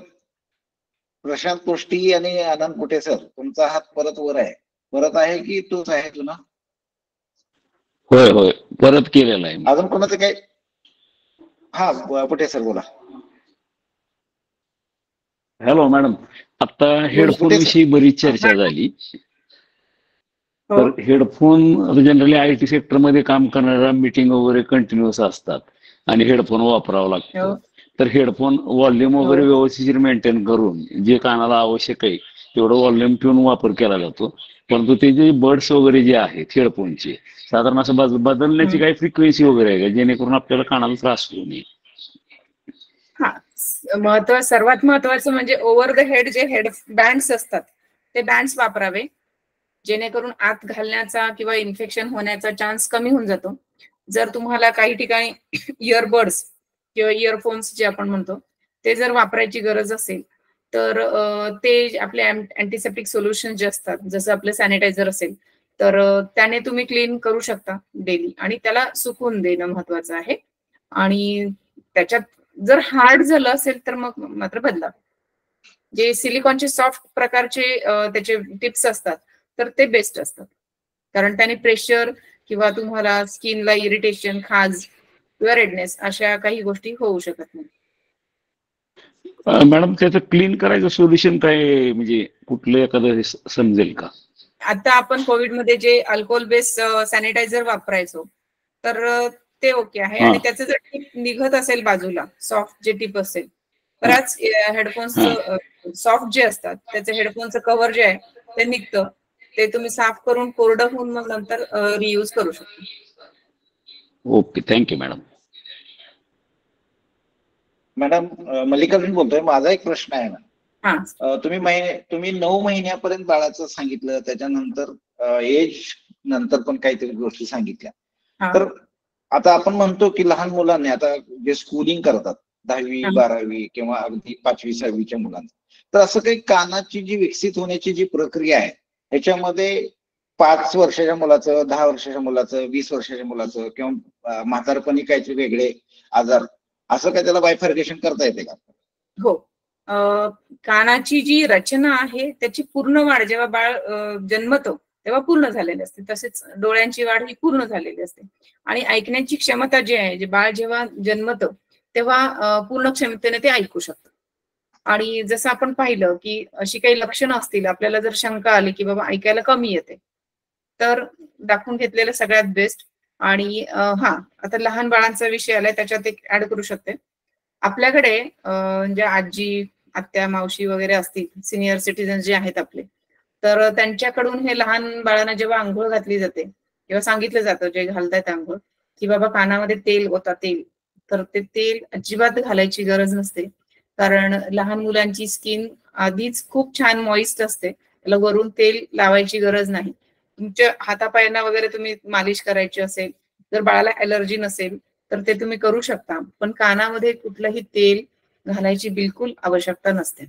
प्रशांत कोष्टी आणि आनंद कुठे सर, तुमचा हात परत वर आहे, परत आहे की तोच आहे जुना? होय, परत केलेला आहे. अजून कोणाचं काय? हा, कुठे सर बोला. हॅलो मॅडम, आता हेडफोन विषयी बरीच चर्चा झाली. तर हेडफोन जनरली IT सेक्टरमध्ये काम करणाऱ्या मीटिंग वगैरे कंटिन्युअस असतात आणि हेडफोन वापरावा लागतो. तर हेडफोन व्हॉल्यूम वगैरे व्यवस्थित मेंटेन करून जे कानाला आवश्यक आहे तेवढं व्हॉल्यूम ठेवून वापर केला जातो, परंतु ते जे बर्ड्स वगैरे जे आहेत हेडफोनचे, साधारण असं बदलण्याची काही फ्रिक्वेन्सी वगैरे आहे का, जेणेकरून आपल्याला कानाला त्रास होऊ नये? सर्वात महत्वाचं म्हणजे ओव्हर द हेड जे हेड बँड्स असतात ते बँड्स वापरावे, जेणेकरून आत घालण्याचा किंवा इन्फेक्शन होण्याचा चान्स कमी होऊन जातो. जर तुम्हाला काही ठिकाणी इयरबड्स किंवा इयरफोन्स जे आपण म्हणतो ते जर वापरायची गरज असेल तर ते आपले अँटीसेप्टिक सोल्युशन जे असतात, जसं आपलं सॅनिटायझर असेल तर त्याने तुम्ही क्लीन करू शकता डेली आणि त्याला सुकून देणं महत्वाचं आहे. आणि त्याच्यात जर हार्ड झालं असेल तर मग मात्र बदला. जे सिलिकॉनचे सॉफ्ट प्रकारचे त्याचे टिप्स असतात तर ते बेस्ट असतात, कारण त्याने प्रेशर किंवा तुम्हाला स्किनला इरिटेशन, खाज किंवा रेडनेस अशा काही गोष्टी होऊ शकत नाही. मॅडम, त्याचं क्लीन करायचं सोल्युशन काय, म्हणजे कुठलं एखादं समजेल का? आता आपण कोविडमध्ये जे अल्कोहोल बेस्ड सॅनिटायझर वापरायचो तर ते ओके आहे आणि त्याचं जर टिप निघत असेल बाजूला, सॉफ्ट जे टिप असेल, बऱ्याच हेडफोन्सचं सॉफ्ट जे असतात त्याचं हेडफोनचं कव्हर जे आहे ते निघतं, ते तुम्ही साफ करून कोरडं होऊन मग नंतर रियूज करू शकता. Okay, thank you madam. Madam, Mallikarjun बोलतोय. माझा एक प्रश्न आहे ना, तुम्ही 9 महिन्यापर्यंत बाळाचं सांगितलं, त्याच्यानंतर एज नंतर पण काहीतरी गोष्टी सांगितल्या, तर आता आपण म्हणतो की लहान मुलांनी आता जे स्कूलिंग करतात 10वी 12वी किंवा अगदी 5वी 6वीच्या मुलांना, तर असं काही कानाची जी विकसित होण्याची जी प्रक्रिया आहे ह्याच्यामध्ये 5 वर्षाच्या मुलाचं, 10 वर्षाच्या मुलाचं, 20 वर्षाच्या मुलाचं किंवा म्हातारपणी काहीतरी वेगळे आजार, असं काय त्याला बायफर्गेशन करता येते का? हो, कानाची जी रचना आहे त्याची पूर्ण वाढ जेव्हा बाळ जन्मतो तेव्हा पूर्ण झालेली असते. तसेच डोळ्यांची वाढ ही पूर्ण झालेली असते. आणि ऐकण्याची क्षमता जी आहे, जे बाळ जेव्हा जन्मतं तेव्हा पूर्ण क्षमतेने ते ऐकू शकतं. आणि जसं आपण पाहिलं की अशी काही लक्षणं असतील, आपल्याला जर शंका आली की बाबा ऐकायला कमी येते, तर दाखवून घेतलेलं सगळ्यात बेस्ट. आणि आता लहान बाळांचा विषय आलाय, त्याच्यात एक ऍड करू शकते. आपल्याकडे जे आजी, आत्या, मावशी वगैरे असतील, सिनियर सिटीजन जे आहेत आपले, तर त्यांच्याकडून हे लहान बाळांना जेव्हा आंघोळ घातली जाते तेव्हा सांगितलं जातं, जे घालतायत आंघोळ, की बाबा कानामध्ये तेल ओता, तेल. तर ते तेल अजिबात घालायची गरज नसते, कारण लहान मुलांची स्किन आधीच खूप छान मॉइस्ट असते, त्याला वरून तेल लावायची गरज नाही. तुमच्या हातापायांना वगैरे तुम्ही मालिश करायची असेल, जर बाळाला ॲलर्जी नसेल तर ते तुम्ही करू शकता, पण कानामध्ये कुठलंही तेल घालायची बिलकुल आवश्यकता नसते.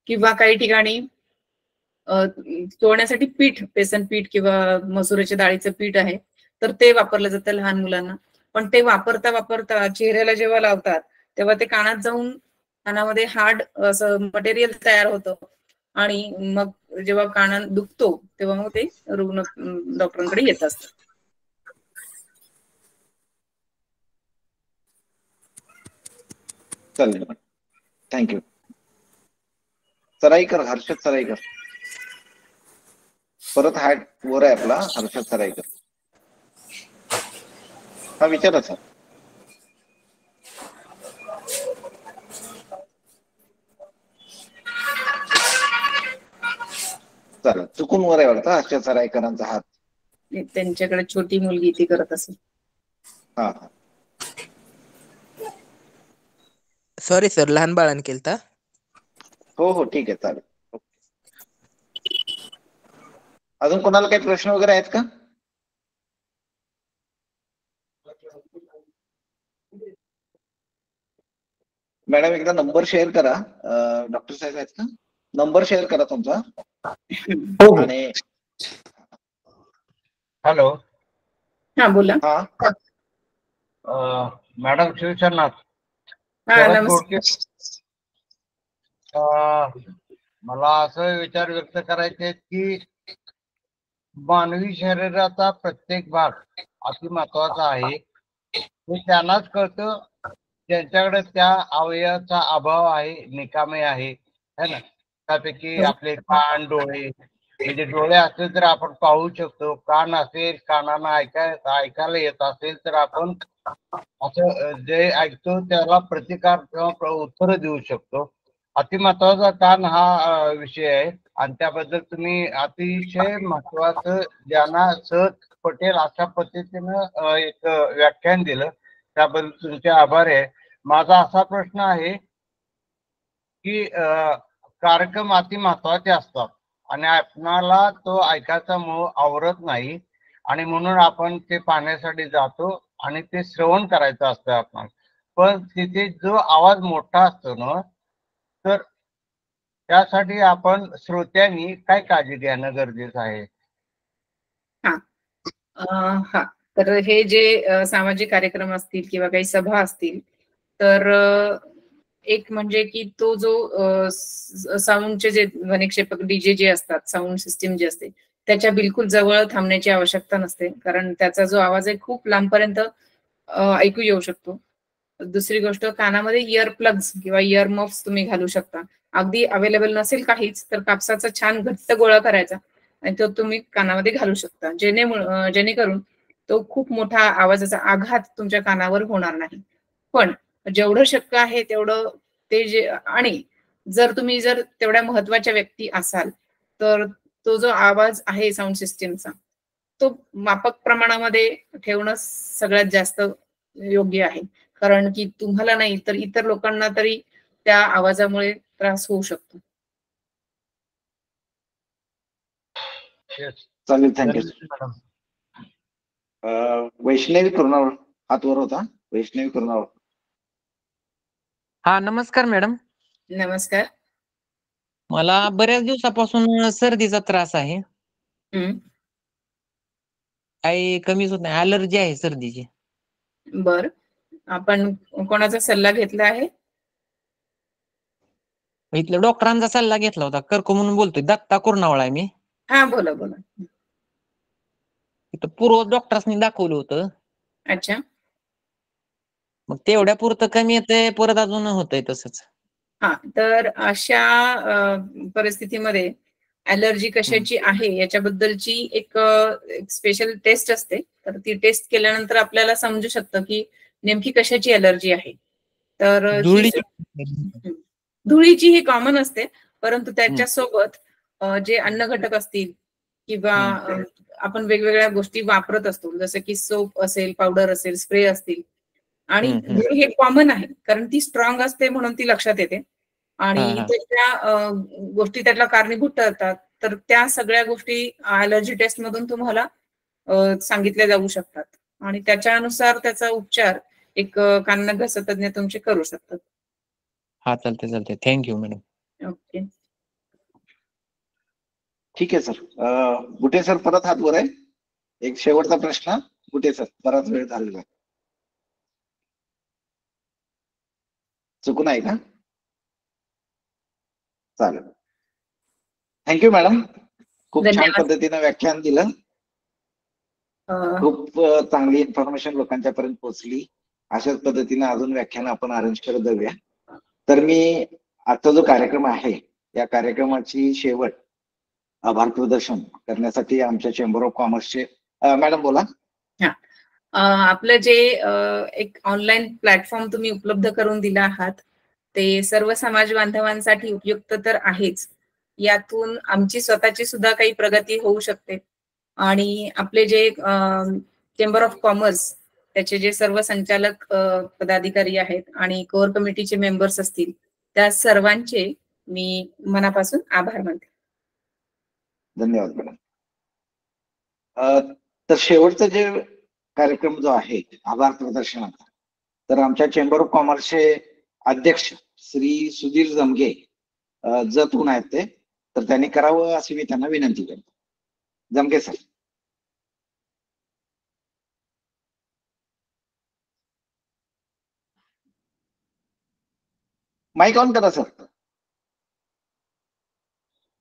किंवा काही ठिकाणी चोळण्यासाठी पीठ, बेसन पीठ किंवा मसुराच्या डाळीचं पीठ आहे, तर ते वापरलं जातं लहान मुलांना. पण ते वापरता वापरता चेहऱ्याला जेव्हा लावतात तेव्हा ते कानात जाऊन कानामध्ये हार्ड असं मटेरियल तयार होतं, आणि मग जेव्हा काना दुखतो तेव्हा मग ते रुग्ण डॉक्टरांकडे येत असतं. चालेल, थँक्यू. सराईकर, हर्षद सराईकर. परत हात वर आहे आपला, हर्षद सराईकर. हा, विचारा सर. चला, चुकून वर आहे वाटतं हर्षद सराईकरांचा हात. त्यांच्याकडे छोटी मुलगी ती करत असेल. हा, सॉरी सर, लहान बाळांनी केलता. हो हो, ठीक आहे, चालेल. अजून कोणाला काही प्रश्न वगैरे आहेत का? मॅडम एकदा नंबर शेअर करा. डॉक्टर साहेब आहेत का? नंबर शेअर करा तुमचा. आणि हॅलो. हा, बोला. मॅडम शिवशरनाथ. मला असं विचार व्यक्त करायचे की मानवी शरीराचा प्रत्येक भाग अति महत्वाचा आहे, हे त्यांनाच कळतं ज्यांच्याकडे त्या अवयवाचा अभाव आहे, निकामी आहे, है ना. त्यापैकी आपले कान, डोळे, म्हणजे डोळे असेल तर आपण पाहू शकतो, कान असेल, कानानं ऐकायला येत असेल तर आपण असं जे ऐकतो त्याला प्रतिकार किंवा उत्तर देऊ शकतो. अति महत्वाचा कान हा विषय आहे, आणि त्याबद्दल तुम्ही अतिशय महत्वाचं ज्यांना सहज पटेल अशा पद्धतीनं एक व्याख्यान दिलं, त्याबद्दल तुमचे आभार आहे. माझा असा प्रश्न आहे की कार्यक्रम अति महत्वाचे असतात आणि आपणाला तो ऐकायचा मोह आवरत नाही, आणि म्हणून आपण ते पाहण्यासाठी जातो आणि ते श्रवण करायचं असतं आपण. पण तिथे जो आवाज मोठा असतो ना, तर त्यासाठी आपण श्रोत्यांनी काय काळजी घेणं गरजेचं आहे? हा, तर हे जे सामाजिक कार्यक्रम असतील किंवा काही सभा असतील, तर एक म्हणजे की तो जो साऊंडचे जे ध्वनिक्षेपक डीजे जे असतात, साऊंड सिस्टीम जी असते, त्याच्या बिलकुल जवळ थांबण्याची आवश्यकता नसते, कारण त्याचा जो आवाज आहे खूप लांबपर्यंत ऐकू येऊ शकतो. दुसरी गोष्ट, कानामध्ये इयर प्लग्स किंवा इयर मफ्स तुम्ही घालू शकता. अगदी अवेलेबल नसेल काहीच तर कापसाचा छान घट्ट गोळा करायचा आणि तो तुम्ही कानामध्ये घालू शकता, जेणेकरून तो खूप मोठा आवाजाचा आघात तुमच्या कानावर होणार नाही. पण जेवढं शक्य आहे तेवढं ते जे, आणि जर तेवढ्या महत्वाच्या व्यक्ती असाल तर तो जो आवाज आहे साऊंड सिस्टीमचा, तो माफक प्रमाणामध्ये ठेवणं सगळ्यात जास्त योग्य आहे, कारण की तुम्हाला नाही तर इतर लोकांना तरी त्या आवाजामुळे त्रास होऊ शकतो. चालेल, थँक्यू. वैष्णवी करुणा. हात वर होता. वैष्णवी कुरणावळ. हा नमस्कार मॅडम. नमस्कार. मला बऱ्याच दिवसापासून सर्दीचा त्रास आहे. काही कमीच होत नाही. ॲलर्जी आहे सर्दीची. बर, आपण कोणाचा सल्ला घेतला आहे? इथल्या डॉक्टरांचा सल्ला घेतला होता. कर्क म्हणून बोलतोय. दत्ता कुरणावळ आहे मी. हा बोला बोला. इथं पूर्व डॉक्टरांनी दाखवलं होतं. अच्छा. मग तेवढ्या पुरतं कमी येतंय, परत अजून होतंय तसंच. हा, तर अशा परिस्थितीमध्ये ॲलर्जी कशाची आहे याच्याबद्दलची एक स्पेशल टेस्ट असते. तर ती टेस्ट केल्यानंतर आपल्याला समजू शकतं की नेमकी कशाची ॲलर्जी आहे. तर धुळीची ही कॉमन असते, परंतु त्याच्यासोबत जे अन्न घटक असतील किंवा आपण वेगवेगळ्या गोष्टी वापरत असतो, जसं की सोप असेल, पावडर असेल, स्प्रे असतील, आणि हे कॉमन आहे कारण ती स्ट्रॉंग असते म्हणून ती लक्षात येते आणि त्याच्या गोष्टी त्याला कारणीभूत ठरतात. तर त्या सगळ्या गोष्टी ॲलर्जी टेस्ट मधून तुम्हाला सांगितल्या जाऊ शकतात आणि त्याच्यानुसार त्याचा उपचार एक कान घसा तज्ञ तुमचे करू शकतात. हा चालते चालते. Thank you madam. ओके, ठीक आहे सर. बुटे सर परत हात वर आहे. एक शेवटचा प्रश्न. बुटे सर, बराच वेळ झालेला. चुकून आहे का? चालेल. Thank you madam. खूप छान पद्धतीने व्याख्यान दिलं. खूप चांगली इन्फॉर्मेशन लोकांच्या पर्यंत पोहोचली. अशाच पद्धतीने अजून व्याख्यान आपण अरेंज करत जाऊया. तर मी आजचा जो कार्यक्रम आहे या कार्यक्रमाची शेवट आभार प्रदर्शन करण्यासाठी आमच्या चेंबर ऑफ कॉमर्सचे मॅडम बोला. आपलं जे एक ऑनलाईन प्लॅटफॉर्म तुम्ही उपलब्ध करून दिला आहात ते सर्व समाज बांधवांसाठी उपयुक्त तर आहेच. यातून आमची स्वतःची सुद्धा काही प्रगती होऊ शकते आणि आपले जे चेंबर ऑफ कॉमर्स त्याचे जे सर्व संचालक पदाधिकारी आहेत आणि कोर कमिटीचे मेंबर्स असतील त्या सर्वांचे मी मनापासून आभार मानते. धन्यवाद मॅडम. तर शेवटचा जे कार्यक्रम जो आहे आभार प्रदर्शनाचा, तर आमच्या चेंबर ऑफ कॉमर्सचे अध्यक्ष श्री सुधीर जमगे जत होऊन आहेत ते, तर त्यांनी करावं अशी मी त्यांना विनंती करतो. जमगे सर. माईक ऑन करा सर.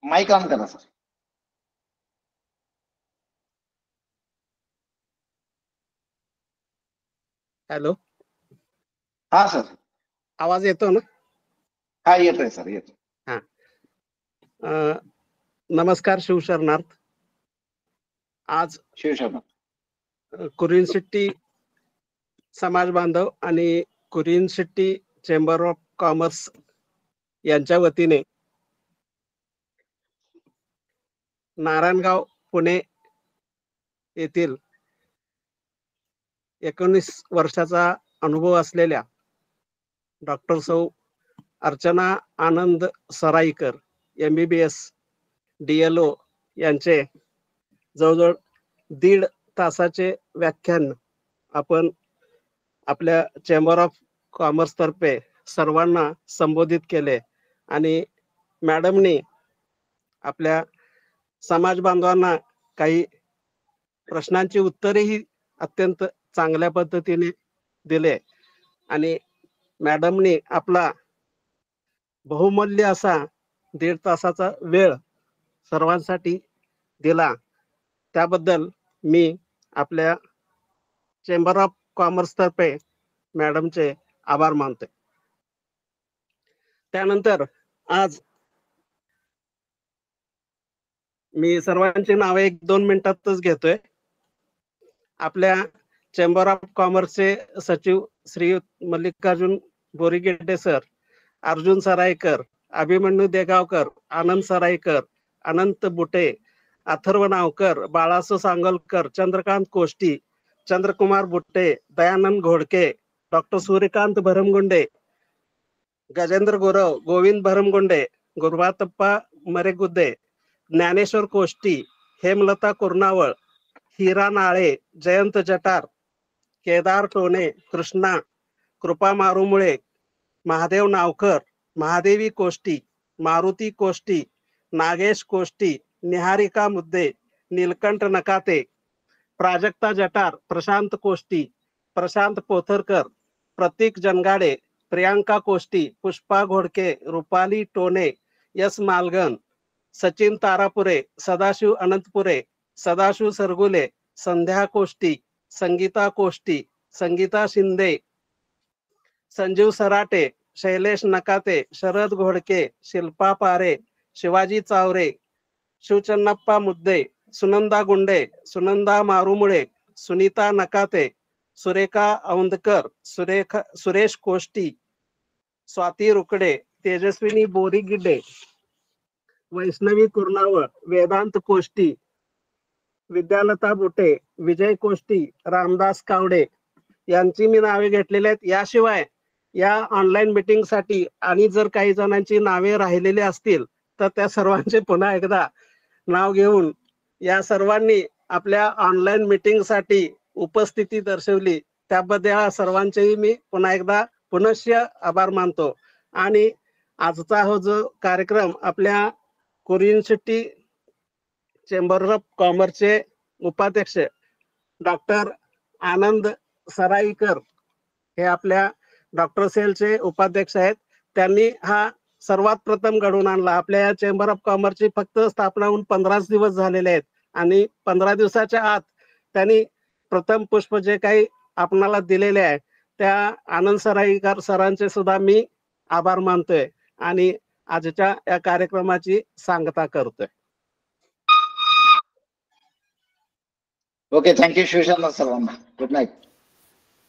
माईक ऑन करा सर. हॅलो. हा सर. आवाज येतो ना? हा येतोय सर, येतो. हा. नमस्कार शिवशरणार्थ. आज कुरियन सिटी समाज बांधव आणि Kurian city chamber of commerce यांच्या वतीने नारायणगाव पुणे येथील 19 वर्षाचा अनुभव असलेल्या डॉक्टर सौ अर्चना आनंद सराईकर MBBS DLO यांचे जवळजवळ 1.5 तासाचे व्याख्यान आपण आपल्या चेंबर ऑफ कॉमर्स तर्फे सर्वांना संबोधित केले आणि मॅडमनी आपल्या समाज बांधवांना काही प्रश्नांची उत्तरेही अत्यंत चांगल्या पद्धतीने दिले आणि मॅडमनी आपला बहुमूल्य असा 1.5 तासाचा वेळ सर्वांसाठी दिला. त्याबद्दल मी आपल्या चेंबर ऑफ कॉमर्स तर्फे मॅडमचे आभार मानते. त्यानंतर आज मी सर्वांची नावे 1-2 मिनिटातच घेतोय. आपल्या चेंबर ऑफ कॉमर्सचे सचिव श्री मल्लिकार्जुन बोरीगेड्डे सर, अर्जुन सरायकर, अभिमन्यू देगावकर, आनंद सरायकर, अनंत बुटे, अथर्व नावकर, बाळासो सांगोलकर, चंद्रकांत कोष्टी, चंद्रकुमार बुट्टे, दयानंद घोडके, डॉक्टर सूर्यकांत भरमगुंडे, गजेंद्र गुरव, गोविंद भरमगुंडे, गुरुवातप्पा मरेगुद्दे, ज्ञानेश्वर कोष्टी, हेमलता कुरणावळ, हिरा नाळे, जयंत जटार, केदार टोने, कृष्णा, कृपा मारुमुळे, महादेव नावकर, महादेवी कोष्टी, मारुती कोष्टी, नागेश कोष्टी, निहारिका मुद्दे, नीलकंठ नकाते, प्राजक्ता जटार, प्रशांत कोष्टी, प्रशांत पोथरकर, प्रतीक जनगाडे, प्रियांका कोष्टी, पुष्पा घोडके, रुपाली टोने, यस मालगन, सचिन तारापुरे, सदाशिव अनंतपुरे, सदाशिव सरगुले, संध्या कोष्टी, संगीता कोष्टी, संगीता शिंदे, संजीव सराटे, शैलेश नकाते, शरद घोडके, शिल्पा पारे, शिवाजी चावरे, शिवचन्नप्पा मुद्दे, सुनंदा गुंडे, सुनंदा मारुमुळे, सुनीता नकाते, सुरेखा औंधकर, सुरेश कोष्टी, स्वाती रुकडे, तेजस्विनी बोरीगिड्डे, वैष्णवी कुर्नावळ, वेदांत कोष्टी, विद्यालता बुटे, विजय कोष्टी, रामदास कावडे यांची मी नावे घेतलेली आहेत. याशिवाय या ऑनलाईन मीटिंग साठी आणि जर काही जणांची नावे राहिलेली असतील तर त्या सर्वांचे पुन्हा एकदा नाव घेऊन या सर्वांनी आपल्या ऑनलाईन मीटिंग साठी उपस्थिती दर्शवली त्याबद्दल या सर्वांचेही मी पुन्हा एकदा पुनश्च आभार मानतो. आणि आजचा हा जो कार्यक्रम आपल्या कुरियन सिटी चेंबर ऑफ कॉमर्सचे उपाध्यक्ष डॉक्टर आनंद सराईकर हे आपल्या डॉक्टर सेलचे उपाध्यक्ष आहेत. त्यांनी हा सर्वात प्रथम घडवून आणला. आपल्या या चेंबर ऑफ कॉमर्सची फक्त स्थापना होऊन 15 दिवस झालेले आहेत आणि 15 दिवसाच्या आत त्यांनी प्रथम पुष्प जे काही आपणाला दिलेले आहे त्या आनंद सराईकर सरांचे सुद्धा मी आभार मानतोय आणि आजच्या या कार्यक्रमाची सांगता करतोय. ओके, थँक्यू शिवशर्मा सर्वांना. Good night.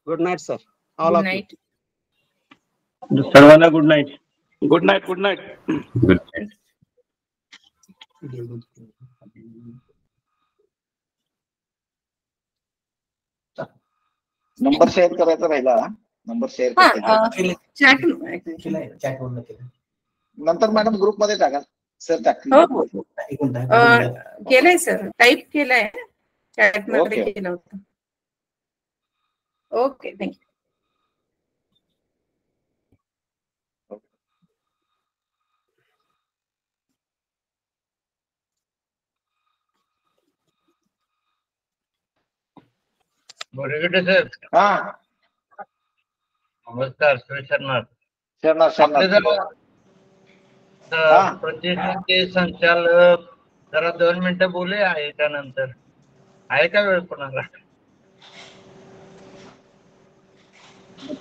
Good night sir. All of you. सर्वांना good night. Good night. Good night. Good number share करायचा राहिला. नंबर शेअर नंतर मॅडम ग्रुप मध्ये टाका. सर टाकतील. केलंय सर, टाईप केलंय चॅट मध्ये केलं होतं. Okay, thank you. बोरीगड्डे सर. हा, नमस्कार. शरणार हा. प्रतिष्ठानचे संचालक जरा 2 मिनिटं बोले आहे त्यानंतर आहे का वेळ कोणाला?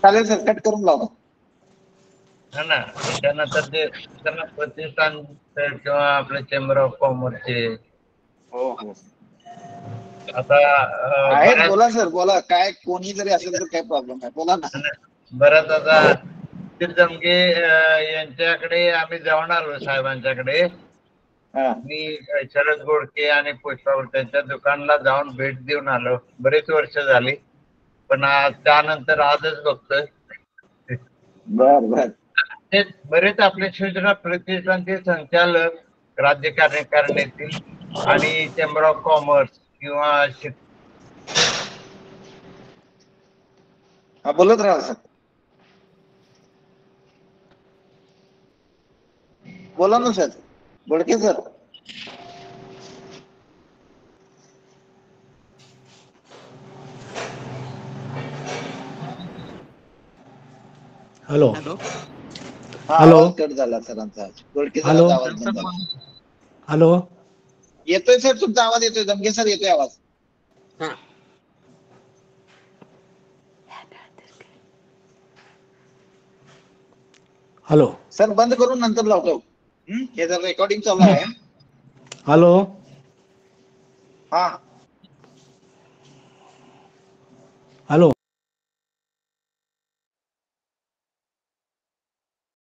चालेल सर, कट करून लावतो. हा ना, त्यानंतर ते त्यांना प्रतिष्ठान किंवा आपले चेंबर ऑफ कॉमर्सचे हो हो आता आहेत. बोला सर, बोला. काय कोणी जरी असेल तर काही प्रॉब्लेम नाही, बोला ना. बरंच आता जमगे यांच्याकडे आम्ही जाऊन आलो साहेबांच्याकडे. मी शरद गोडके आणि पुष्पा त्यांच्या दुकानाला जाऊन भेट देऊन आलो. बरेच वर्ष झाली पण त्यानंतर आजच बघतोय. ते बरेच आपले शिवसेना प्रतिष्ठानचे संचालक, राज्य कार्यकारिणीतील आणि चेंबर ऑफ कॉमर्स किंवा बोलत राहा सर. बोला ना sir. Godke sir. Hello. Hello. Cut झाला सरांचा. गोडके सरांचा आवाज बंद झाला. हॅलो. येतोय सर, तुमचा आवाज येतोय. जमगे सर येतोय आवाज. Hello sir. बंद करून नंतर लावतो. हे जर रेकॉर्डिंग चालू आहे. हॅलो. हा. हॅलो.